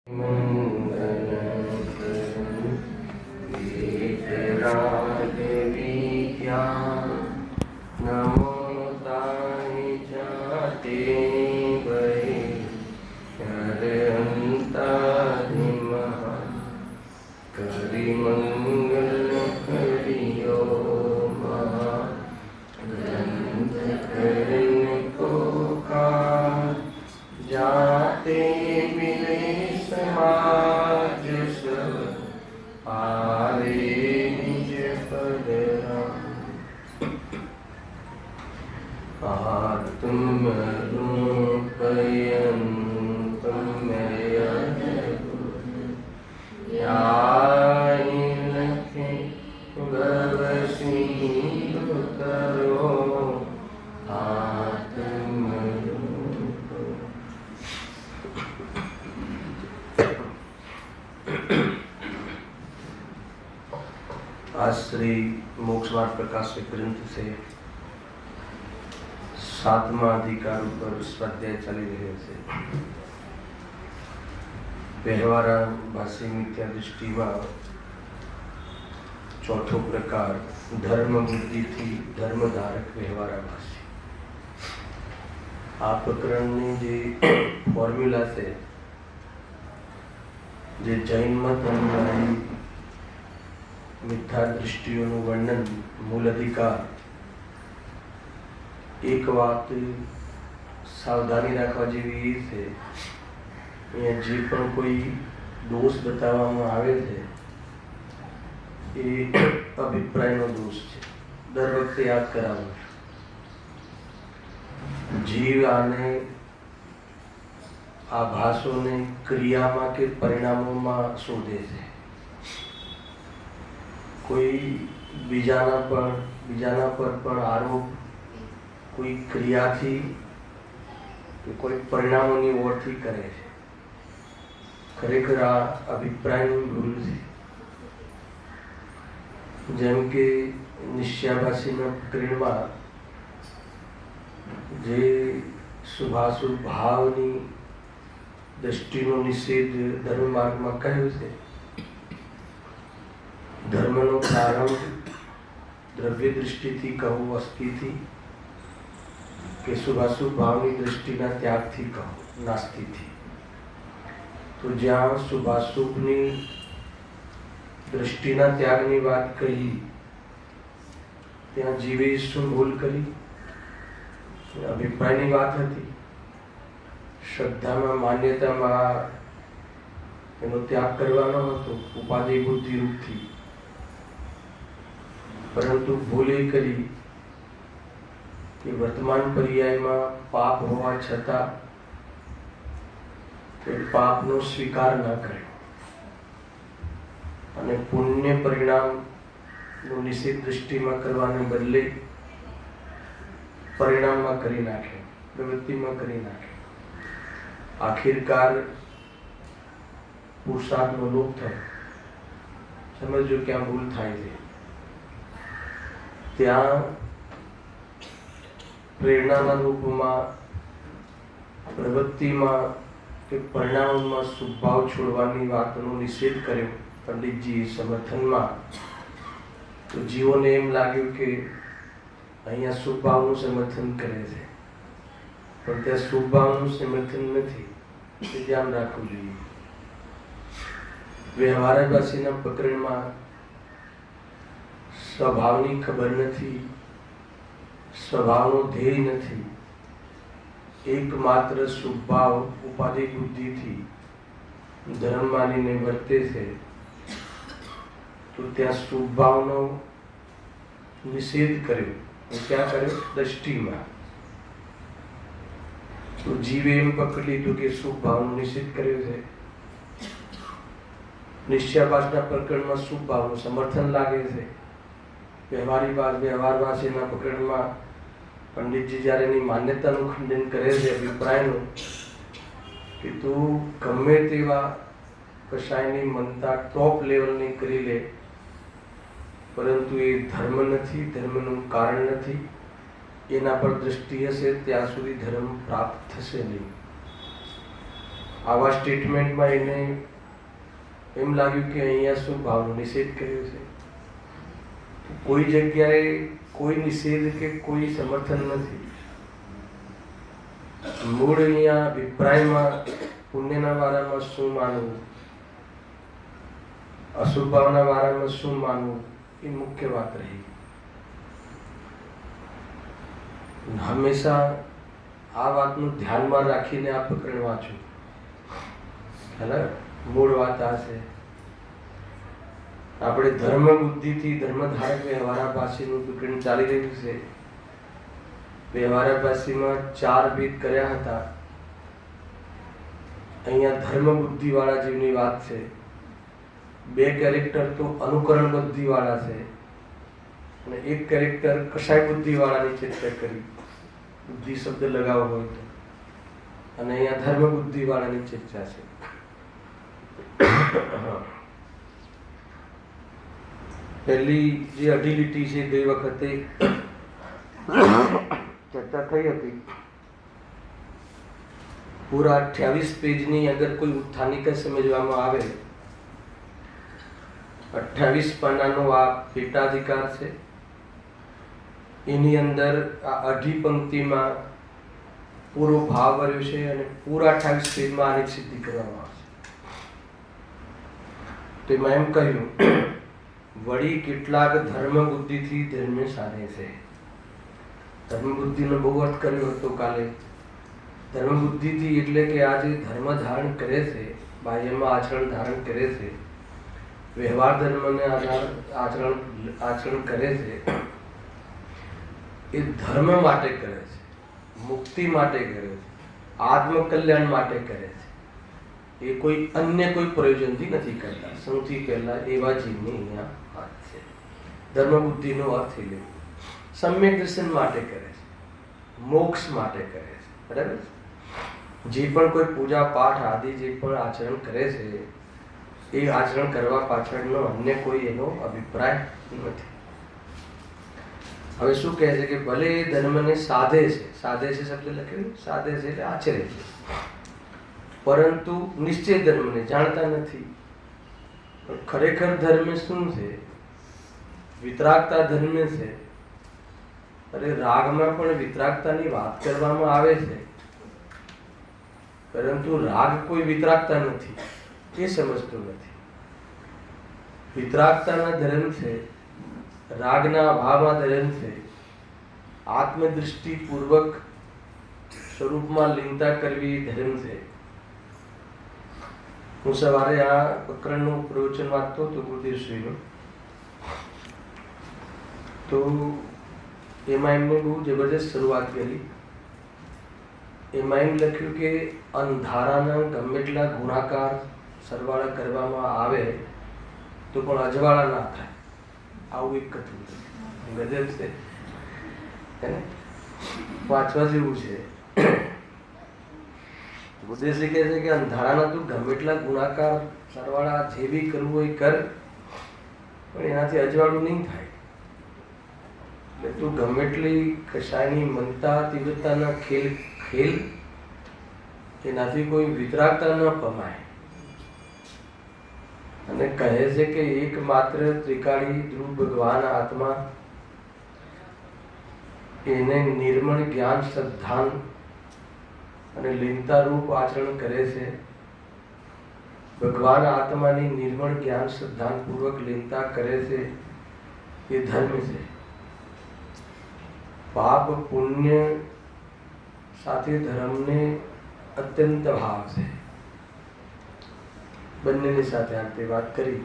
आज श्री मोक्ष मार्ग प्रकाशित ग्रंथ से 7वां अधिकार पर स्वाध्याय चली रहे છે। વ્યવહારાભાસી મિથ્યા દૃષ્ટિમાં ચોથો પ્રકાર ધર્મ બુદ્ધિથી ધર્મધારક વ્યવહારાભાસી। આ પ્રકરણની જે ફોર્મ્યુલા છે, જે જૈન મત અનુયાયી मिथ्या दृष्टिओं वर्णन मूल अधिकार। एक बात सावधानी राखवा जेवी छे, जे पण कोई दोष बताववामां आवे छे ए अभिप्रायनो दोष छे। दर वखते याद करावो, जीव आने आभासोने क्रियामां के परिणामोमां शोधे छे। कोई बीजाना पर पण आरोप कोई क्रिया थी कि कोई परिणामों की ओर थी करे छे। खरेखर आ अभिप्रायनी भूल छे। जेम के निश्चयाभासीना प्रकरणमां जे शुभाशुभ भावनी दृष्टिनो निषेध धर्म मार्गमां कह्यो छे। धर्मनो प्रारंभ द्रव्य दृष्टि थी कहो अस्थि थी के शुभाशुभ भावनी दृष्टिना त्याग थी कहो नास्ति थी। तो ज्यां शुभाशुभनी दृष्टिना त्यागनी बात कही त्यां जीवे शुं भूल करी? अभिप्रायनी बात हती। श्रद्धामां मान्यतामां एनो त्याग करवानो हतो उपाधि बुद्धि रूपथी। परंतु भूले करी कि वर्तमान पर्याय में पाप होवा छता पाप नो स्वीकार न कर्यो अने पुण्य परिणाम नो निषेध दृष्टि में करवाने बदले परिणाम में करी नाखे, प्रवृत्ति में करी नाखे। आखिरकार पुरुषार्थ नो लोप थयो। समझो क्या भूल थाय छे। त्या प्रेरणा रूप में प्रवृत्ति में के परिणाम में शुभभाव छोड़वानी बातनो निषेध कर्यो पंडित जी समर्थन में। तो जीवों ने एम लाग्यु के अहींया शुभभावनुं समर्थन करे छे, पण त्या शुभभावनुं समर्थन नथी। ते ध्यान राखवुं जोईए। व्यवहाराभासीना प्रकरण में स्वभावनी खबर नहीं, स्वभावनो ध्येय नहीं। एकमात्र शुभभाव उपाधि बुद्धि थी धर्म मानीने वर्ते छे। तो त्या शुभभावनो निषेध कर्यो। क्या कर्यो? दृष्टि में। तो जीवे एम पकड़ी लीधुं के शुभभावनो निषेध कर्यो छे। निश्चयाभासना प्रकरण में शुभभावनुं समर्थन लागे छे। व्यवहारभासीना प्रकरण में पंडित जी जયારે एनी मान्यतानुं खंडन करे छे अभिप्रायनुं कि तू गमे तेवा कशायनी मनता टॉप लेवलनी करी ले, परंतु ए धर्म नहीं, धर्मनुं कारण नहीं। एना पर दृष्टि हशे त्यां सुधी धर्म प्राप्त थशे नहीं। આવા સ્ટેટમેન્ટમાં એને એમ લાગ્યું કે અહીંયા શું ભાવનો નિષેધ કર્યો છે. કોઈ જગ્યાએ કોઈ નિષેધ કે કોઈ સમર્થન નથી. મૂળ અહીંયા અભિપ્રાયમાં પુણ્યના વારામાં શું માનવું, અશુભ ભાવના વારામાં શું માનવું એ મુખ્ય વાત રહી. હંમેશા આ વાતનું ધ્યાનમાં રાખીને આ પ્રકરણ વાંચું. મૂળ વાત આ છે. આપણે ધર્મ બુદ્ધિથી ધર્મધારક વ્યવહારાભાસીનું પ્રકરણ ચાલી રહ્યું છે. વ્યવહારાભાસીમાં 4 ભેદ કર્યા હતા. અહીંયા ધર્મ બુદ્ધિ વાળા જીવની વાત છે. 2 કેરેક્ટર તો અનુકરણ બુદ્ધિ વાળા છે અને 1 કેરેક્ટર કસાય બુદ્ધિ વાળાની ચર્ચા કરી. બુદ્ધિ શબ્દ લગાવો હોય તો. અને અહીંયા ધર્મ બુદ્ધિ વાળાની ચર્ચા છે. પહેલી જે અઢી લીટી છે ગઈ વખતે ચર્ચા થઈ હતી. પૂરા 28 પેજની અગર કોઈ ઉત્થાનિકા સમજવામાં આવે, 28 પાનાનો આ પેટાધિકાર છે. એની અંદર આ અઢી પંક્તિમાં પૂરો ભાવ વર્યો છે અને પૂરા 28 પેજમાં આની સિદ્ધિ કરવામાં આવશે. તેમાં એમ કહ્યું, વળી કેટલાક ધર્મ બુદ્ધિથી ધર્મ સાધે છે. ધર્મ બુદ્ધિનો બહુ અર્થ કર્યો હતો કાલે. ધર્મ બુદ્ધિથી એટલે કે આ જે ધર્મ ધારણ કરે છે, બાહ્યમાં આચરણ ધારણ કરે છે, વ્યવહાર ધર્મને આચરણ કરે છે, એ ધર્મ માટે કરે છે, મુક્તિ માટે કરે છે, આત્મકલ્યાણ માટે કરે છે. એ કોઈ અન્ય કોઈ પ્રયોજનથી નથી કરતા. સૌથી પહેલા એવા જીવની અહીંયા વાત છે. ધર્મ બુદ્ધિનો અર્થ એ લેવો. સમ્યક દર્શન માટે કરે છે, મોક્ષ માટે કરે છે. બરાબર. જે પણ કોઈ પૂજા પાઠ આદિ જે પણ આચરણ કરે છે, એ આચરણ કરવા પાછળનો અન્ય કોઈ એનો અભિપ્રાય નથી. હવે શું કહે છે કે ભલે એ ધર્મને સાધે છે, સાધે છે શબ્દ લખ્યું, સાધે છે એટલે આચરે છે, પરંતુ નિશ્ચય ધર્મને જાણતા નથી. પણ ખરેખર ધર્મ શું છે? વિતરાગતા ધર્મ છે. અરે રાગમાં પણ વિતરાગતાની વાત કરવામાં આવે છે, પરંતુ રાગ કોઈ વિતરાગતા નથી, એ સમજતો નથી. વિતરાગતાના ધર્મ છે, રાગના અભાવમાં ધર્મ છે, આત્મદૃષ્ટિ પૂર્વક સ્વરૂપમાં લીનતા કરવી ધર્મ છે. હું સવારે આ પ્રકરણનું પ્રવચન વાંચતો હતો ગુરુદેવશ્રીનું, તો એમાં એમને બહુ જબરજસ્ત શરૂઆત કરી. એમાં એમ લખ્યું કે અંધારાના ગમે એટલા ગુણાકાર સરવાળા કરવામાં આવે તો પણ અજવાળા ના થાય. આવું એક કથન ગજબ છે, વાંચવા જેવું છે. ઉદ્દેશ્ય કહે છે કે અંધારાના તું ગમે એટલા ગુણાકાર સરવાળા જે બી કરવું હોય કર, પણ એનાથી અજવાળું નહીં થાય. એટલે તું ગમે એટલી કશાયની મનતા તીવ્રતાના ખેલ એનાથી કોઈ વિતરાગતા ન પમાય. અને કહે છે કે એકમાત્ર ત્રિકાળી ધ્રુવ ભગવાન આત્મા એને નિર્મળ જ્ઞાન શ્રદ્ધાન અને લીનતા રૂપ આચરણ કરે છે. ભગવાન આત્માની નિર્મળ જ્ઞાન શ્રદ્ધાન પૂર્વક લીનતા કરે છે, એ ધર્મ છે. પાપ પુણ્ય સાથે ધર્મને અત્યંત ભાવ છે. બંનેની સાથે આપણે વાત કરી.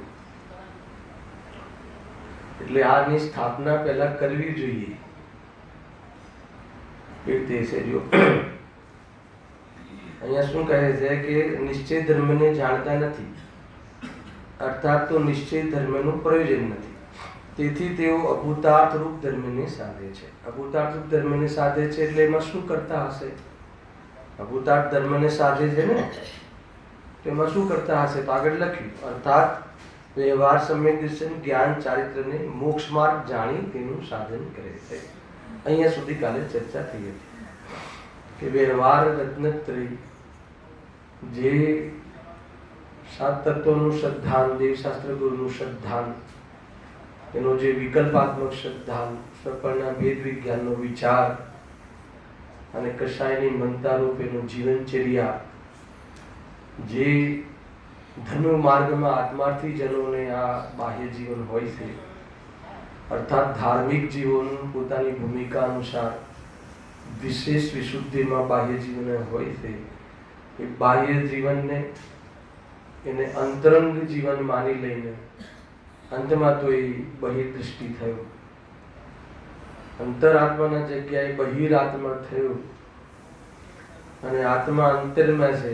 એટલે આની સ્થાપના પહેલા કરવી જોઈએ. એ રીતે છે. જો અહીંયા શું કહે છે કે નિશ્ચય ધર્મને જાણતા નથી, અર્થાત તો નિશ્ચય ધર્મનું પ્રયોજન નથી. તેથી તેઓ અભૂતાર્થ રૂપ ધર્મને સાધે છે. અભૂતાર્થ રૂપ ધર્મને સાધે છે એટલે એમાં શું કરતા હશે? અભૂતાર્થ ધર્મને સાધે છે ને, તો એમાં શું કરતા હશે? તો આગળ લખ્યું, અર્થાત વ્યવહાર સમ્યક દર્શન જ્ઞાન ચારિત્રને મોક્ષ માર્ગ જાણી તેનું સાધન કરે છે. અહીંયા સુધી કાલે ચર્ચા થઈ હતી કે વ્યવહાર રત્નત્રય જે સાત તત્વોનું શ્રદ્ધાન, દેવશાસ્ત્ર ગુરુનું શ્રદ્ધાન, એનો જે વિકલ્પાત્મક શ્રદ્ધાન, સફળના ભેદ વિજ્ઞાનનો વિચાર અને કશાયની મનતા રૂપ એનું જીવનચર્યા, જે ધનુ માર્ગમાં આત્માર્થી જનોને આ બાહ્ય જીવન હોય છે, અર્થાત ધાર્મિક જીવન પોતાની ભૂમિકા અનુસાર વિશેષ વિશુદ્ધિમાં બાહ્ય જીવન હોય છે. એ બાહ્ય જીવનને એને અંતરંગ જીવન માની લઈને અંતમાં તો એ બહિર્દૃષ્ટિ થયો, અંતરાત્માના જગ્યાએ બહિરાત્મા થયું અને આત્મા અંતરમાં છે,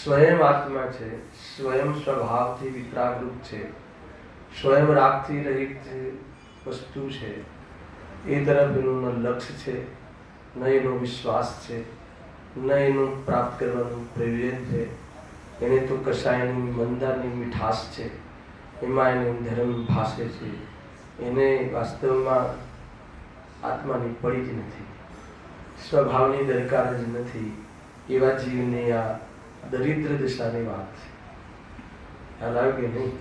સ્વયં આત્મા છે, સ્વયં સ્વભાવથી વિતરાગરૂપ છે, સ્વયં રાગથી રહિત વસ્તુ છે. એ તરફ એનું ન લક્ષ્ય છે, ન એનો વિશ્વાસ છે, ન એનું પ્રાપ્ત કરવાનું પ્રેરણ છે. એને તો કશાયની મંદારની મીઠાશ છે, એમાં એને ધર્મ ભાષે છે. એને વાસ્તવમાં આત્માની પડી જ નથી, સ્વભાવની દરકાર જ નથી. એવા જીવની આ દરિદ્ર દશાની વાત છે. ખ્યાલ આવ્યો કે નહીં?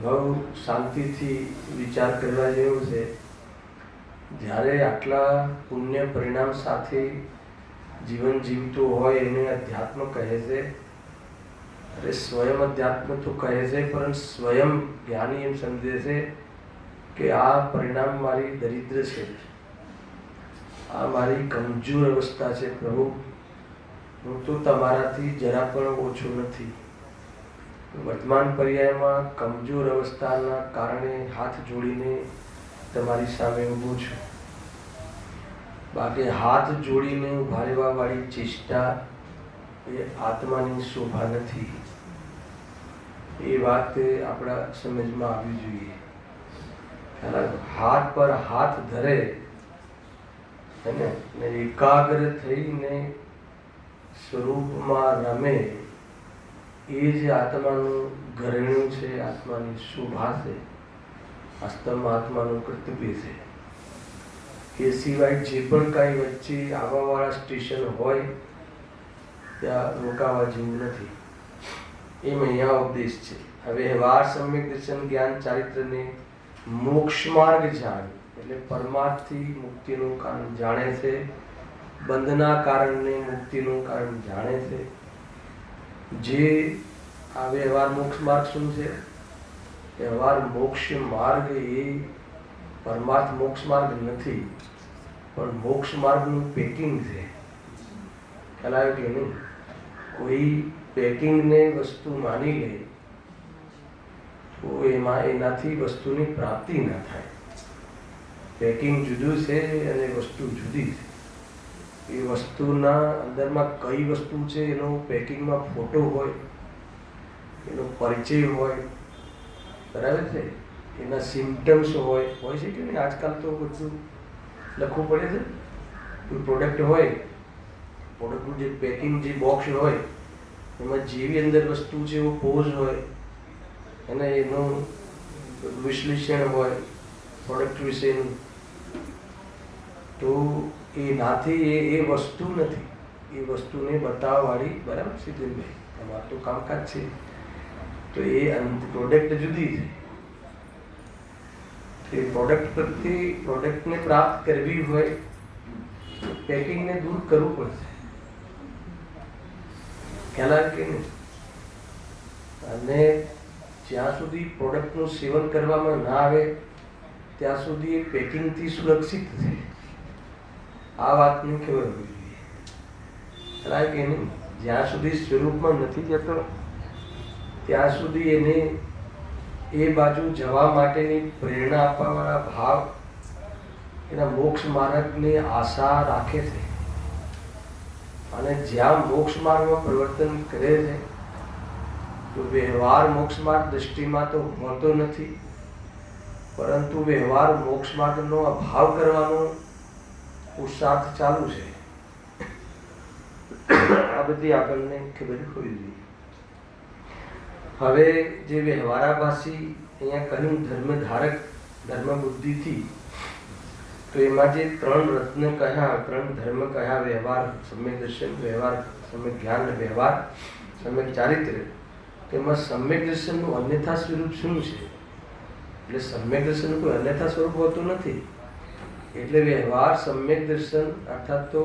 બહુ શાંતિથી વિચાર કરવા જેવો છે. જ્યારે આટલા પુણ્ય પરિણામ સાથે જીવન જીવતું હોય એને અધ્યાત્મ કહે છે. અરે સ્વયં અધ્યાત્મ તો કહે છે, પરંતુ સ્વયં જ્ઞાની એમ સમજે છે કે આ પરિણામ મારી દરિદ્ર છે, આ મારી કમજોર અવસ્થા છે. પ્રભુ, હું તો તમારાથી જરા પણ ઓછો નથી. વર્તમાન પર્યાયમાં કમજોર અવસ્થાના કારણે હાથ જોડીને તમારી સામે ઊભો છું. બાકી હાથ જોડીને ઊભા રહેવા વાળી ચેષ્ટા એ આત્માની શોભા નથી. એ વાત આપણા સમજમાં આવવી જોઈએ. હાથ પર હાથ ધરે અને એકાગ્ર થઈને સ્વરૂપમાં રમે, એ જ આત્માનું ઘરેણું છે, આત્માની શોભા છે, વાસ્તવમાં આત્માનું કર્તવ્ય છે. એ સિવાય જે પણ કાંઈ વચ્ચે આવવાવાળા સ્ટેશન હોય ત્યાં રોકાવા જેવું નથી. એમ અહીંયા ઉપદેશ છે. હવે વ્યવહાર સમ્યક દર્શન જ્ઞાન ચારિત્રને મોક્ષ માર્ગ જાણ, એટલે પરમાર્થથી મુક્તિનું કારણ જાણે છે, બંધના કારણને મુક્તિનું કારણ જાણે છે. જે આ વ્યવહાર મોક્ષ માર્ગ શું છે? વ્યવહાર મોક્ષ માર્ગ એ પરમાર્થ મોક્ષ માર્ગ નથી, પણ મોક્ષ માર્ગનું પેકિંગ છે. ખ્યાલ આવ્યો કે નહીં? કોઈ પેકિંગને વસ્તુ માની લે તો એમાં એનાથી વસ્તુની પ્રાપ્તિ ના થાય. પેકિંગ જુદું છે અને વસ્તુ જુદી છે. એ વસ્તુના અંદરમાં કઈ વસ્તુ છે એનો પેકિંગમાં ફોટો હોય, એનો પરિચય હોય, બરાબર છે, એના સિમ્ટમ્સ હોય છે કે નહીં? આજકાલ તો બધું લખવું પડે છે. કોઈ પ્રોડક્ટ હોય, પ્રોડક્ટનું જે પેકિંગ, જે બોક્સ હોય, એમાં જેવી અંદર વસ્તુ છે એવો પોઝ હોય, અને એનું વિશ્લેષણ હોય પ્રોડક્ટ વિશેનું. તો એનાથી એ વસ્તુ નથી, એ વસ્તુને બતાવવાવાળી, બરાબર છે દિલભાઈ, તમારું તો કામકાજ છે. તો એ પ્રોડક્ટ જુદી છે. એ પ્રોડક્ટ પ્રત્યે પ્રોડક્ટને પ્રાપ્ત કરવી હોય તો પેકિંગને દૂર કરવું પડશે. ખ્યાલ આવે કે નહીં? અને જ્યાં સુધી પ્રોડક્ટનું સેવન કરવામાં ના આવે ત્યાં સુધી એ પેકિંગથી સુરક્ષિત છે. આ વાતની ખબર હોવી જોઈએ. ખ્યાલ આવે કે નહીં? જ્યાં સુધી સ્વરૂપમાં નથી જતો ત્યાં સુધી એને એ બાજુ જવા માટેની પ્રેરણા આપવાવાળા ભાવ એના મોક્ષ માર્ગની આશા રાખે છે. અને જ્યાં મોક્ષ માર્ગમાં પરિવર્તન કરે છે તો વ્યવહાર મોક્ષ માર્ગ દૃષ્ટિમાં તો હોતો નથી, પરંતુ વ્યવહાર મોક્ષ માર્ગનો અભાવ કરવાનો પુરુષાર્થ ચાલુ છે. આ બધી આપણને ખબર હોવી જોઈએ. હવે જે વ્યવહારાભાસી અહીંયા કહ્યું ધર્મ ધારક, ધર્મ બુદ્ધિથી, તો એમાં જે ત્રણ રત્ન કહ્યા, ત્રણ ધર્મ કહ્યા, વ્યવહાર સમ્યક દર્શન, વ્યવહાર સમ્યક જ્ઞાન અને વ્યવહાર, સમ્યક ચારિત્ર્ય, તેમાં સમ્યક દર્શનનું અન્યથા સ્વરૂપ શું છે? એટલે સમ્યક દર્શનનું કોઈ અન્યથા સ્વરૂપ હોતું નથી. એટલે વ્યવહાર સમ્યક દર્શન અર્થાત તો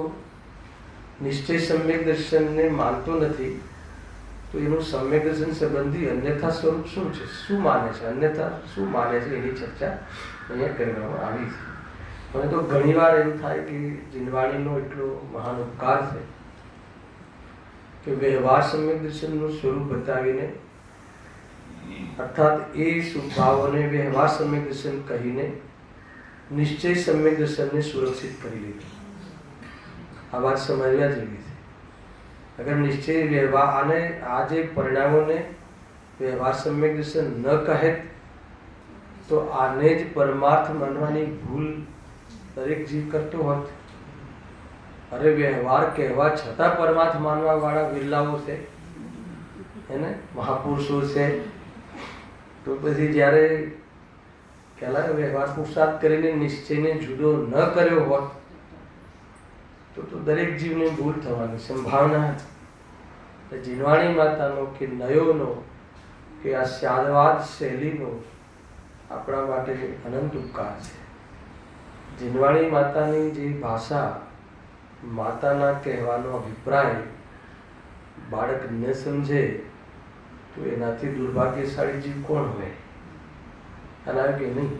નિશ્ચય સમ્યક દર્શનને માનતો નથી, તો એનું સમ્યક દર્શન સંબંધી અન્યથા સ્વરૂપ શું છે, શું માને છે, અન્યથા શું માને છે, એની ચર્ચા અહીંયા કરવામાં આવી છે. મને તો ઘણીવાર એમ થાય કે જીનવાણીનો એટલો મહાન ઉપકાર છે કે વ્યવહાર સમ્યક દર્શનનું સ્વરૂપ બતાવીને અર્થાત એ સ્વભાવોને વ્યવહાર સમ્યક દર્શન કહીને નિશ્ચય સમ્યક દર્શનને સુરક્ષિત કરી લીધું. આ વાત સમજવા જેવી છે. અગર નિશ્ચય વ્યવહાર અને આ જે પરિણામોને વ્યવહાર સમ્યક દર્શન ન કહે તો આને જ પરમાર્થ માનવાની ભૂલ દરેક જીવ કરતો હોત. અરે વ્યવહાર કહેવા છતાં પરમાર્થ માનવા વાળા વિરલાઓ છે, એને મહાપુરુષો છે. તો પછી જ્યારે પહેલા વ્યવહાર પુરુષાર્થ કરીને નિશ્ચયને જુદો ન કર્યો હોત તો દરેક જીવને ભૂલ થવાની સંભાવના હતી. જીનવાણી માતાનો કે નયોનો કે આ શાદવાદ શૈલીનો આપણા માટે અનંત ઉપકાર છે. જીનવાણી માતાની જે ભાષા, માતાના કહેવાનો અભિપ્રાય બાળક ન સમજે તો એનાથી દુર્ભાગ્યશાળી જીવ કોણ હોય? ખ્યાલ કે નહીં?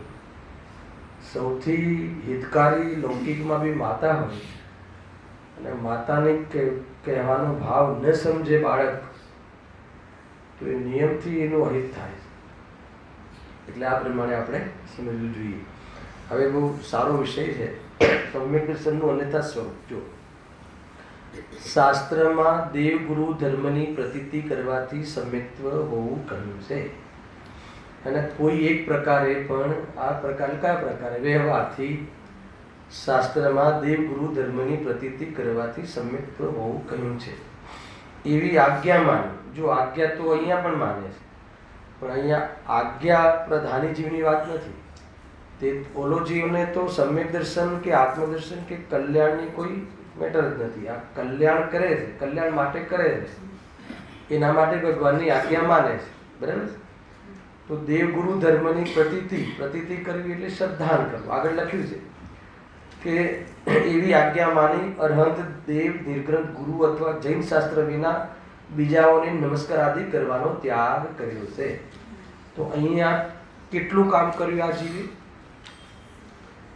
સૌથી હિતકારી લૌકિકમાં બી માતા હોય અને માતાને કહેવાનો ભાવ ન સમજે બાળક તો એ નિયમથી એનું અહિત થાય. એટલે આ પ્રમાણે આપણે સમજવું જોઈએ. હવે બહુ સારો વિષય છે સમ્યક દર્શનનું અન્યથા સ્વરૂપ. જો શાસ્ત્રમાં દેવ ગુરુ ધર્મની પ્રતીતિ કરવાથી સમ્યક્ત્વ હોવું કહ્યું છે. અને કોઈ એક પ્રકારે પણ આ પ્રકાર કયા પ્રકારે વ્યવહારથી શાસ્ત્રમાં દેવ ગુરુ ધર્મની પ્રતીતિ કરવાથી સમ્યક્ત્વ હોવું કહ્યું છે એવી આજ્ઞા માની. જો આજ્ઞા તો અહીંયા પણ માને છે, પણ અહીંયા આજ્ઞા પ્રધાની જીવની વાત નથી. તે ઓલો જીવને તો સમ્યક દર્શન કે આત્મદર્શન કે કલ્યાણની કોઈ મેટર જ નથી. આ કલ્યાણ કરે છે, કલ્યાણ માટે કરે છે, એના માટે ભગવાનની આજ્ઞા માને છે. બરાબર? તો દેવગુરુ ધર્મની પ્રતીતિ કરવી એટલે શ્રદ્ધાન કરવું. આગળ લખ્યું છે કે એવી આજ્ઞા માની અરહંત દેવ નિર્ગ્રંથ ગુરુ અથવા જૈન શાસ્ત્ર વિના બીજાઓને નમસ્કાર આદિ કરવાનો ત્યાગ કર્યો છે. તો અહીંયા કેટલું કામ કર્યું આ જીવે?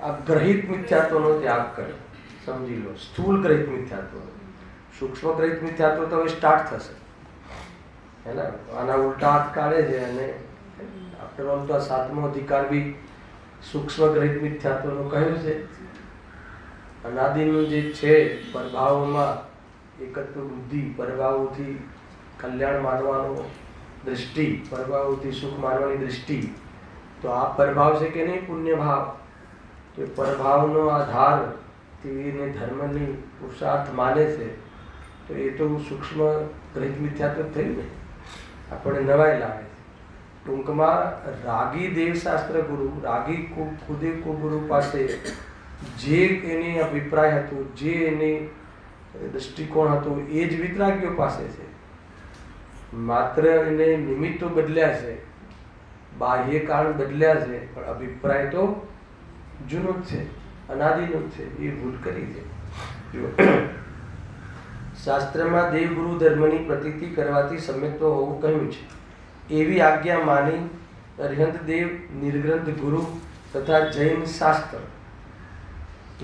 આ ગ્રહિત મિથ્યાત્વનો ત્યાગ કર્યો. સમજી લો, સ્થૂળ ગ્રહિત મિથ્યાત્વ. સૂક્ષ્મ ગ્રહિત મિથ્યાત્વ તો હવે સ્ટાર્ટ થશે, હે ને? આના ઉલટા હાથ કાઢે છે. અને આફ્ટર ઓલ તો આ 7મો અધિકાર બી સૂક્ષ્મ ગ્રહિત મિથ્યાત્વનો કહ્યું છે. અનાદિનું જે છે પરભાવોમાં એકત્વ બુદ્ધિ, પરભાવોથી કલ્યાણ માનવાનો દૃષ્ટિ, પરભાવોથી સુખ માનવાની દૃષ્ટિ. તો આ પરભાવ છે કે નહીં પુણ્ય ભાવ? તો પરભાવનો આધાર એને ધર્મની પુરુષાર્થ માને છે. તો એ તો સૂક્ષ્મ ગ્રહિત મિથ્યાત્વ થયું ને, આપણે નવાઈ લાગે છે. ટૂંકમાં રાગી દેવશાસ્ત્ર ગુરુ, રાગી ખુદે કો ગુરુ પાસે જે એની અભિપ્રાય હતો, જે એની દૃષ્ટિકોણ હતો, એ જ વિતરાગીઓ પાસે છે. માત્ર એને નિમિત્તો બદલ્યા છે, બાહ્ય કારણ બદલ્યા છે, પણ અભિપ્રાય તો જૂનો જ છે, અનાદિનો જ છે. એ ભૂલ કરી છે. શાસ્ત્રમાં દેવગુરુ ધર્મની પ્રતીતિ કરવાથી સમ્યક્ત્વ હોવું કહ્યું છે એવી આજ્ઞા માની અરિહંત દેવ નિર્ગ્રંથ ગુરુ તથા જૈન શાસ્ત્ર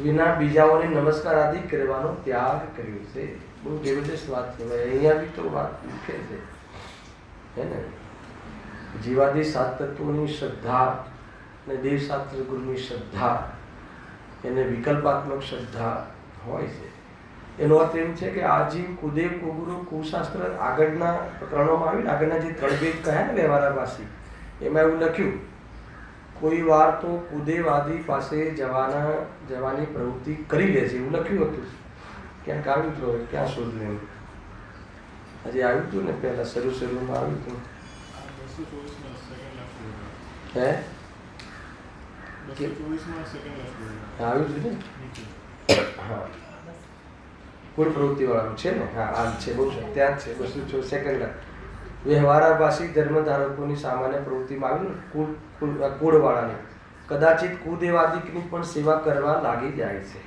વિના બીજાઓને નમસ્કાર આદિ કરવાનો ત્યાગ કર્યો છે. બહુ જબરદસ્ત વાત છે. અહીંયા બી તો વાત મૂકે છે, હે ને? જીવાદી સાત તત્વોની શ્રદ્ધા અને દેવશાસ્ત્ર ગુરુની શ્રદ્ધા, એને વિકલ્પાત્મક શ્રદ્ધા હોય છે. એનો અર્થ એમ છે કે આ જીવ કુદેવ કુગુરુ કુશાસ્ત્ર આગળના પ્રકરણોમાં આવીને આગળના જે 3 વેદ કહ્યા ને વ્યવહારવાસી, એમાં એવું લખ્યું કોઈ વાર તો કુદેવ આદિ પાસે જવાની પ્રવૃત્તિ કરી લે છે, એવું લખ્યું હતું. ક્યાંક આવ્યું હતું, હવે ક્યાં શોધવું એમ? હજી આવ્યું હતું ને, પહેલા શરૂમાં આવ્યું હતું. હે આવ્યું હતું ને? હા, કુળ પ્રવૃત્તિવાળાનું છે ને? હા, આમ છે, બહુ છે, ત્યાં જ છે, 206 સેકન્ડ. વ્યવહારાભાસી ધર્મધારકોની સામાન્ય પ્રવૃત્તિમાં આવ્યું ને કુળવાળાની કદાચિત કુદેવાદિકની પણ સેવા કરવા લાગી જાય છે.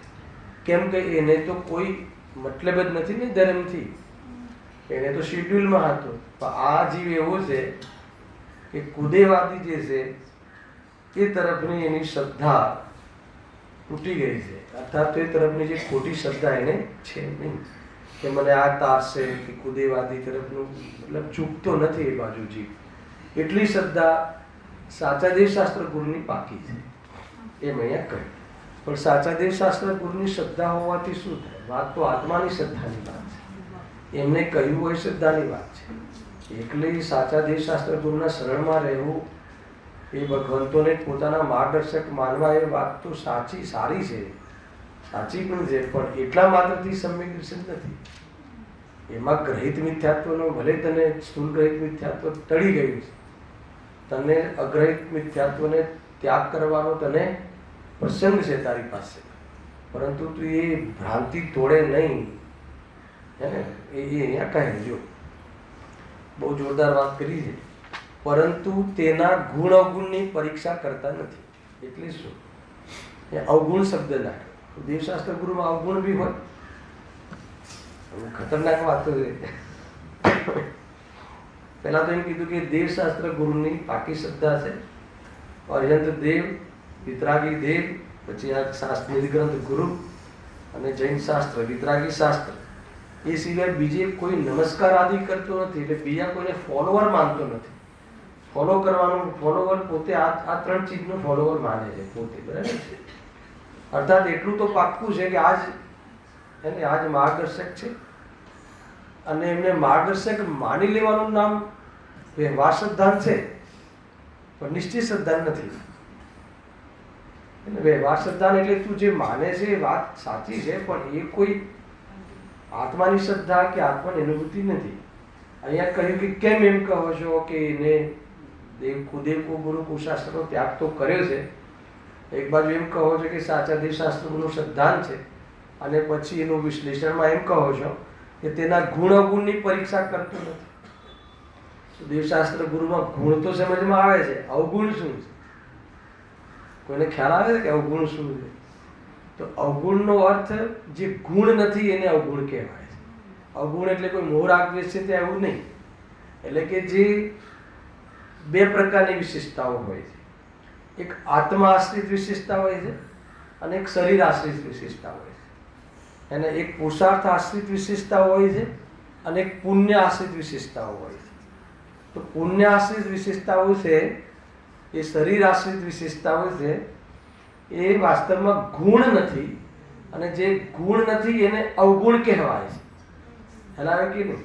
કેમ કે એને તો કોઈ મતલબ જ નથી ને ધર્મથી, એને તો શેડ્યુલમાં હતું. પણ આ જીવ એવો છે કે કુદેવાદી જે છે એ તરફની એની શ્રદ્ધા તૂટી ગઈ છે, અર્થાત એ તરફની જે ખોટી શ્રદ્ધા એને છે નહીં કે મને આ તારશે કે કુદેવાદી તરફનું મતલબ ચૂકતો નથી એ બાજુ જીવ. એટલી શ્રદ્ધા સાચા દેવશાસ્ત્ર ગુરુની પાકી છે એમ અહીંયા કહ્યું. પણ સાચા દેવશાસ્ત્ર ગુરુની શ્રદ્ધા હોવાથી શું થાય? વાત તો આત્માની શ્રદ્ધાની વાત છે. એમને કહ્યું હોય શ્રદ્ધાની વાત છે. એટલે સાચા દેવશાસ્ત્ર ગુરુના શરણમાં રહેવું એ ભગવંતોને પોતાના માર્ગદર્શક માનવા એ વાત તો સાચી, સારી છે, સાચી પણ છે. પણ એટલા માત્રથી સમ્યક દર્શન નથી. એમાં ગ્રહિત મિથ્યાત્વનો ભલે તને સ્થૂળ ગ્રહિત મિથ્યાત્વ ટળી ગયું છે, તને અગ્રહિત મિથ્યાત્વને ત્યાગ કરવાનો તને પ્રસંગ છે તારી પાસે, પરંતુ તું એ ભ્રાંતિ તોડે નહીં, હે ને? એ અહીંયા કહે જો બહુ જોરદાર વાત કરી છે. પરંતુ તેના ગુણ અવગુણની પરીક્ષા કરતા નથી. એટલે શું? એ અવગુણ શબ્દ નાખ્યો. દેવશાસ્ત્ર ગુરુમાં અવગુણ બી હોય, ખતરનાક વાતો છે. પહેલા તો એમ કીધું કે દેવશાસ્ત્ર ગુરુની પાકી શ્રદ્ધા છે. અર્યંત દેવ, વિતરાગી દેવ, પછી આ શાસ્ત્ર ગ્રંથ ગુરુ અને જૈન શાસ્ત્ર વિતરાગી શાસ્ત્ર, એ સિવાય બીજે કોઈ નમસ્કાર આદિ કરતો નથી. એટલે બીજા કોઈને ફોલોવર માનતો નથી. ફોલો કરવાનું, ફોલોવર પોતે આ ત્રણ ચીજનો ફોલોવર માને છે પોતે, બરાબર છે? અર્થાત એટલું તો પાક્કું છે કે આજ એને આજ માર્ગદર્શક છે અને એમને માર્ગદર્શક માની લેવાનું નામ વ્યવહાર શ્રદ્ધાન છે, પણ નિશ્ચિત શ્રદ્ધાન નથી. એટલે વ્યવહાર શ્રદ્ધાન એટલે તું જે માને છે એ વાત સાચી છે, પણ એ કોઈ આત્માની શ્રદ્ધા કે આત્માની અનુભૂતિ નથી. અહીંયા કહ્યું કે કેમ એમ કહો છો કે એને દેવ ગુરુ કુશાસ્ત્રનો ત્યાગ તો કર્યો છે, એક બાજુ એમ કહો છો કે સાચા દેવશાસ્ત્રનું શ્રદ્ધાન છે, અને પછી એનું વિશ્લેષણમાં એમ કહો છો કે તેના ગુણ અવગુણની પરીક્ષા કરતો નથી. દેવશાસ્ત્ર ગુરુમાં ગુણ તો સમજમાં આવે છે, અવગુણ શું છે? કોઈને ખ્યાલ આવે છે કે અવગુણ શું છે? તો અવગુણનો અર્થ જે ગુણ નથી એને અવગુણ કહેવાય છે. અવગુણ એટલે કોઈ મોહ રાગ દ્વેષ છે ત્યાં એવું નહીં. એટલે કે જે બે પ્રકારની વિશેષતાઓ હોય છે. એક આત્મા આશ્રિત વિશેષતા હોય છે અને એક શરીર આશ્રિત વિશેષતા હોય છે. અને એક પુરુષાર્થ આશ્રિત વિશેષતા હોય છે અને એક પુણ્ય આશ્રિત વિશેષતાઓ હોય છે. તો પુણ્ય આશ્રિત વિશેષતાઓ છે એ શરીર આશ્રિત વિશેષતાઓ છે, એ વાસ્તવમાં ગુણ નથી, અને જે ગુણ નથી એને અવગુણ કહેવાય છે. ખ્યાલ કે નહીં?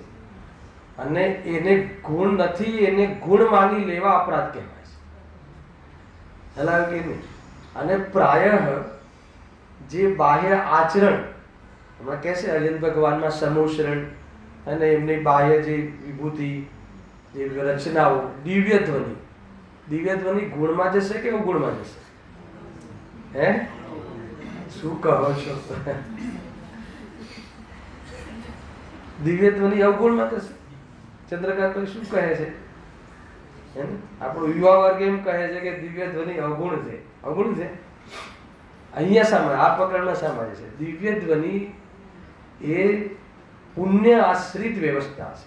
અને એને ગુણ નથી એને ગુણ માની લેવા અપરાધ કહેવાય છે. ખ્યાલ કે નહીં? અને પ્રાયઃ જે બાહ્ય આચરણ, હમણાં કહેશે અર્જુન ભગવાનના સમૂહ શરણ અને એમની બાહ્ય જે વિભૂતિ, જે રચનાઓ, દિવ્ય ધ્વનિ ગુણમાં જશે કે અવગુણમાં જશે? હે, શું કહો છો? દિવ્ય ધ્વનિ અવગુણમાં જશે. ચંદ્રકાંત શું કહે છે? આપણો યુવા વર્ગ એમ કહે છે કે દિવ્ય ધ્વનિ અવગુણ છે. અવગુણ છે અહીંયા સામે આ પકડમાં સામે છે. દિવ્ય ધ્વનિ એ પુણ્ય આશ્રિત વ્યવસ્થા છે.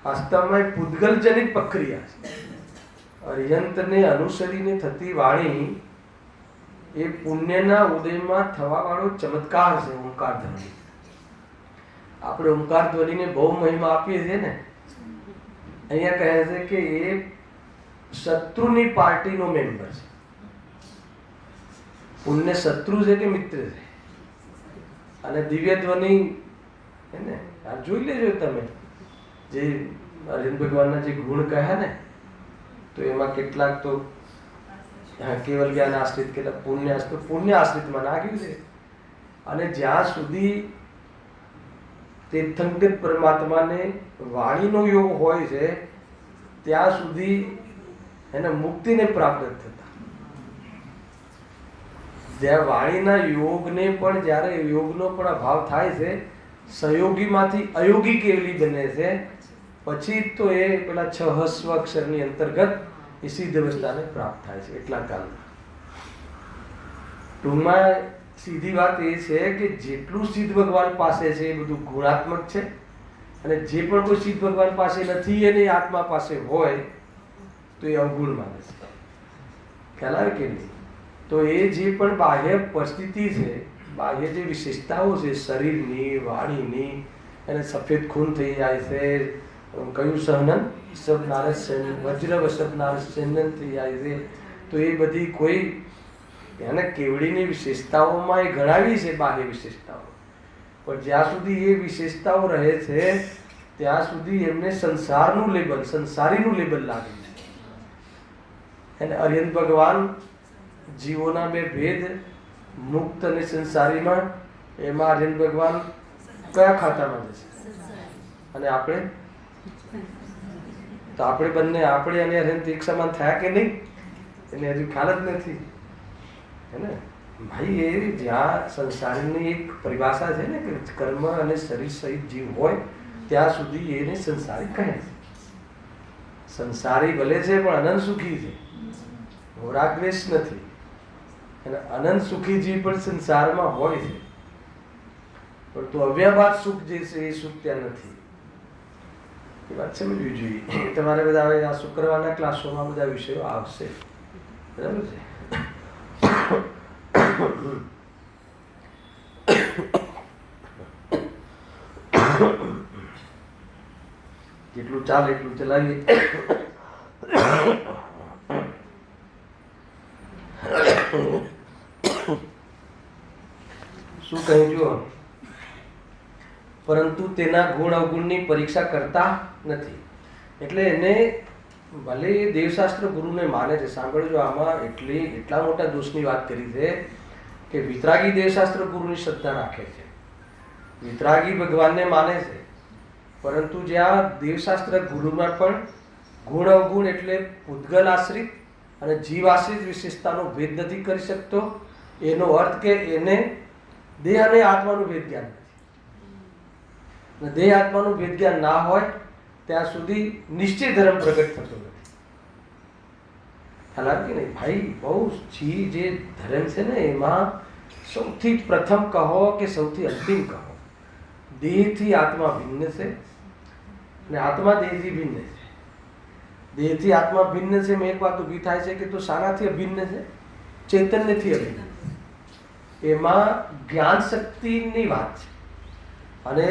વાસ્તવમાં પૂતગલજનિત પ્રક્રિયા છે. અર્યંતને અનુસરીને થતી વાણી એ પુણ્યના ઉદયમાં થવા વાળો ચમત્કાર છે. ઓમકાર ધ્વનિ, આપણે ઓમકાર ધ્વનિને બહુ મહિમા આપીએ છીએ ને. અહીંયા કહે છે કે એ શત્રુની પાર્ટીનો મેમ્બર છે. પુણ્ય શત્રુ છે કે મિત્ર છે? અને દિવ્ય ધ્વનિ એને આ જોઈ લેજો તમે, જે અર્જુન ભગવાનના જે ગુણ કહ્યા ને, તો એમાં કેટલાક તો કેવલ જ્ઞાન આશ્રિત, કેટલાક પુણ્ય આશ્રિતમાં નાખ્યું છે. અને જ્યાં સુધી તીર્થંકર પરમાત્માને વાણીનો યોગ હોય છે ત્યાં સુધી એને મુક્તિને પ્રાપ્ત થતા. જ્યાં વાણીના યોગને પણ જ્યારે યોગનો પણ અભાવ થાય છે, સહયોગીમાંથી અયોગી કેવલી બને છે, પછી તો એ પેલા 6 સ્વ અક્ષરની અંતર્ગત એ સિદ્ધ અવસ્થાને પ્રાપ્ત થાય છે એટલા કાલમાં. ટૂંકમાં સીધી વાત એ છે કે જેટલું સિદ્ધ ભગવાન પાસે છે એ બધું ગુણાત્મક છે, અને જે પણ કોઈ સિદ્ધ ભગવાન પાસે નથી એને આત્મા પાસે હોય તો એ અવગુણ માને છે. ખ્યાલ આવે કે નહીં? તો એ જે પણ બાહ્ય પરિસ્થિતિ છે, બાહ્ય જે વિશેષતાઓ છે શરીરની, વાણીની, એને સફેદ ખૂન થઈ જાય છે, કયું સહનન સબનાર વજ્ર વસબનાર સહનન થઈ જાય છે, તો એ બધી કોઈ એને કેવડીની વિશેષતાઓમાં એ ગણાવી છે બાહ્ય વિશેષતાઓ, પણ જ્યાં સુધી એ વિશેષતાઓ રહે છે ત્યાં સુધી એમને સંસારનું લેબલ, સંસારીનું લેબલ લાગે છે. અને અરિહંત ભગવાન જીવોના બે ભેદ, મુક્ત અને સંસારીમાં, એમાં અરિહંત ભગવાન કયા ખાતામાં જશે? અને આપણે તો આપણે બંને, આપણે અને અરિહંત એક સમાન થયા કે નહીં? એને હજુ ખ્યાલ જ નથી, હે ને ભાઈ? એ જ્યાં સંસારીની એક પરિભાષા છે ને કે કર્મ અને શરીર સહિત જીવ હોય ત્યાં સુધી એને સંસારી કહે છે. સંસારી ભલે છે પણ અનંત સુખી છે, હોરાગ્રેસ નથી. અને અનંત સુખી જીવ પણ સંસારમાં હોય છે, પરંતુ અવ્યાભાત સુખ જે છે એ સુખ ત્યાં નથી. એ વાત સમજવી જોઈએ. તમારે બધા હવે આ શુક્રવારના ક્લાસોમાં બધા વિષયો આવશે, બરાબર છે? જેટલું ચાલે એટલું ચલાવીએ. શું કહ્યું જો? પરંતુ તેના ગુણ અવગુણની પરીક્ષા કરતા નથી. એટલે એને ભલે એ દેવશાસ્ત્ર ગુરુને માને છે, સાંભળજો, આમાં એટલા મોટા દોષની વાત કરી છે કે વિતરાગી દેવશાસ્ત્ર ગુરુની શ્રદ્ધા રાખે છે, વિતરાગી ભગવાનને માને છે, પરંતુ જ્યાં દેવશાસ્ત્ર ગુરુમાં પણ ગુણ અવગુણ એટલે પૂતગલ આશ્રિત અને જીવ આશ્રિત વિશેષતાનો ભેદ નથી કરી શકતો. એનો અર્થ કે એને દેહ અને આત્માનું ભેદ જ્ઞાન નથી. દેહ આત્માનું ભેદ જ્ઞાન ના હોય ત્યાં સુધી નિશ્ચય ધર્મ પ્રગટ થતો નથી. હાલાકી નહીં ભાઈ, બહુ જે ધર્મ છે ને એમાં સૌથી પ્રથમ કહો કે સૌથી અંતિમ કહો, દેહથી આત્મા ભિન્ન છે અને આત્મા દેહથી ભિન્ન છે. દેહથી આત્મા ભિન્ન છે, મેં એક વાત ઊભી થાય છે કે તો શાનાથી અભિન્ન છે? ચૈતન્યથી અભિન્ન. એમાં જ્ઞાન શક્તિની વાત છે, અને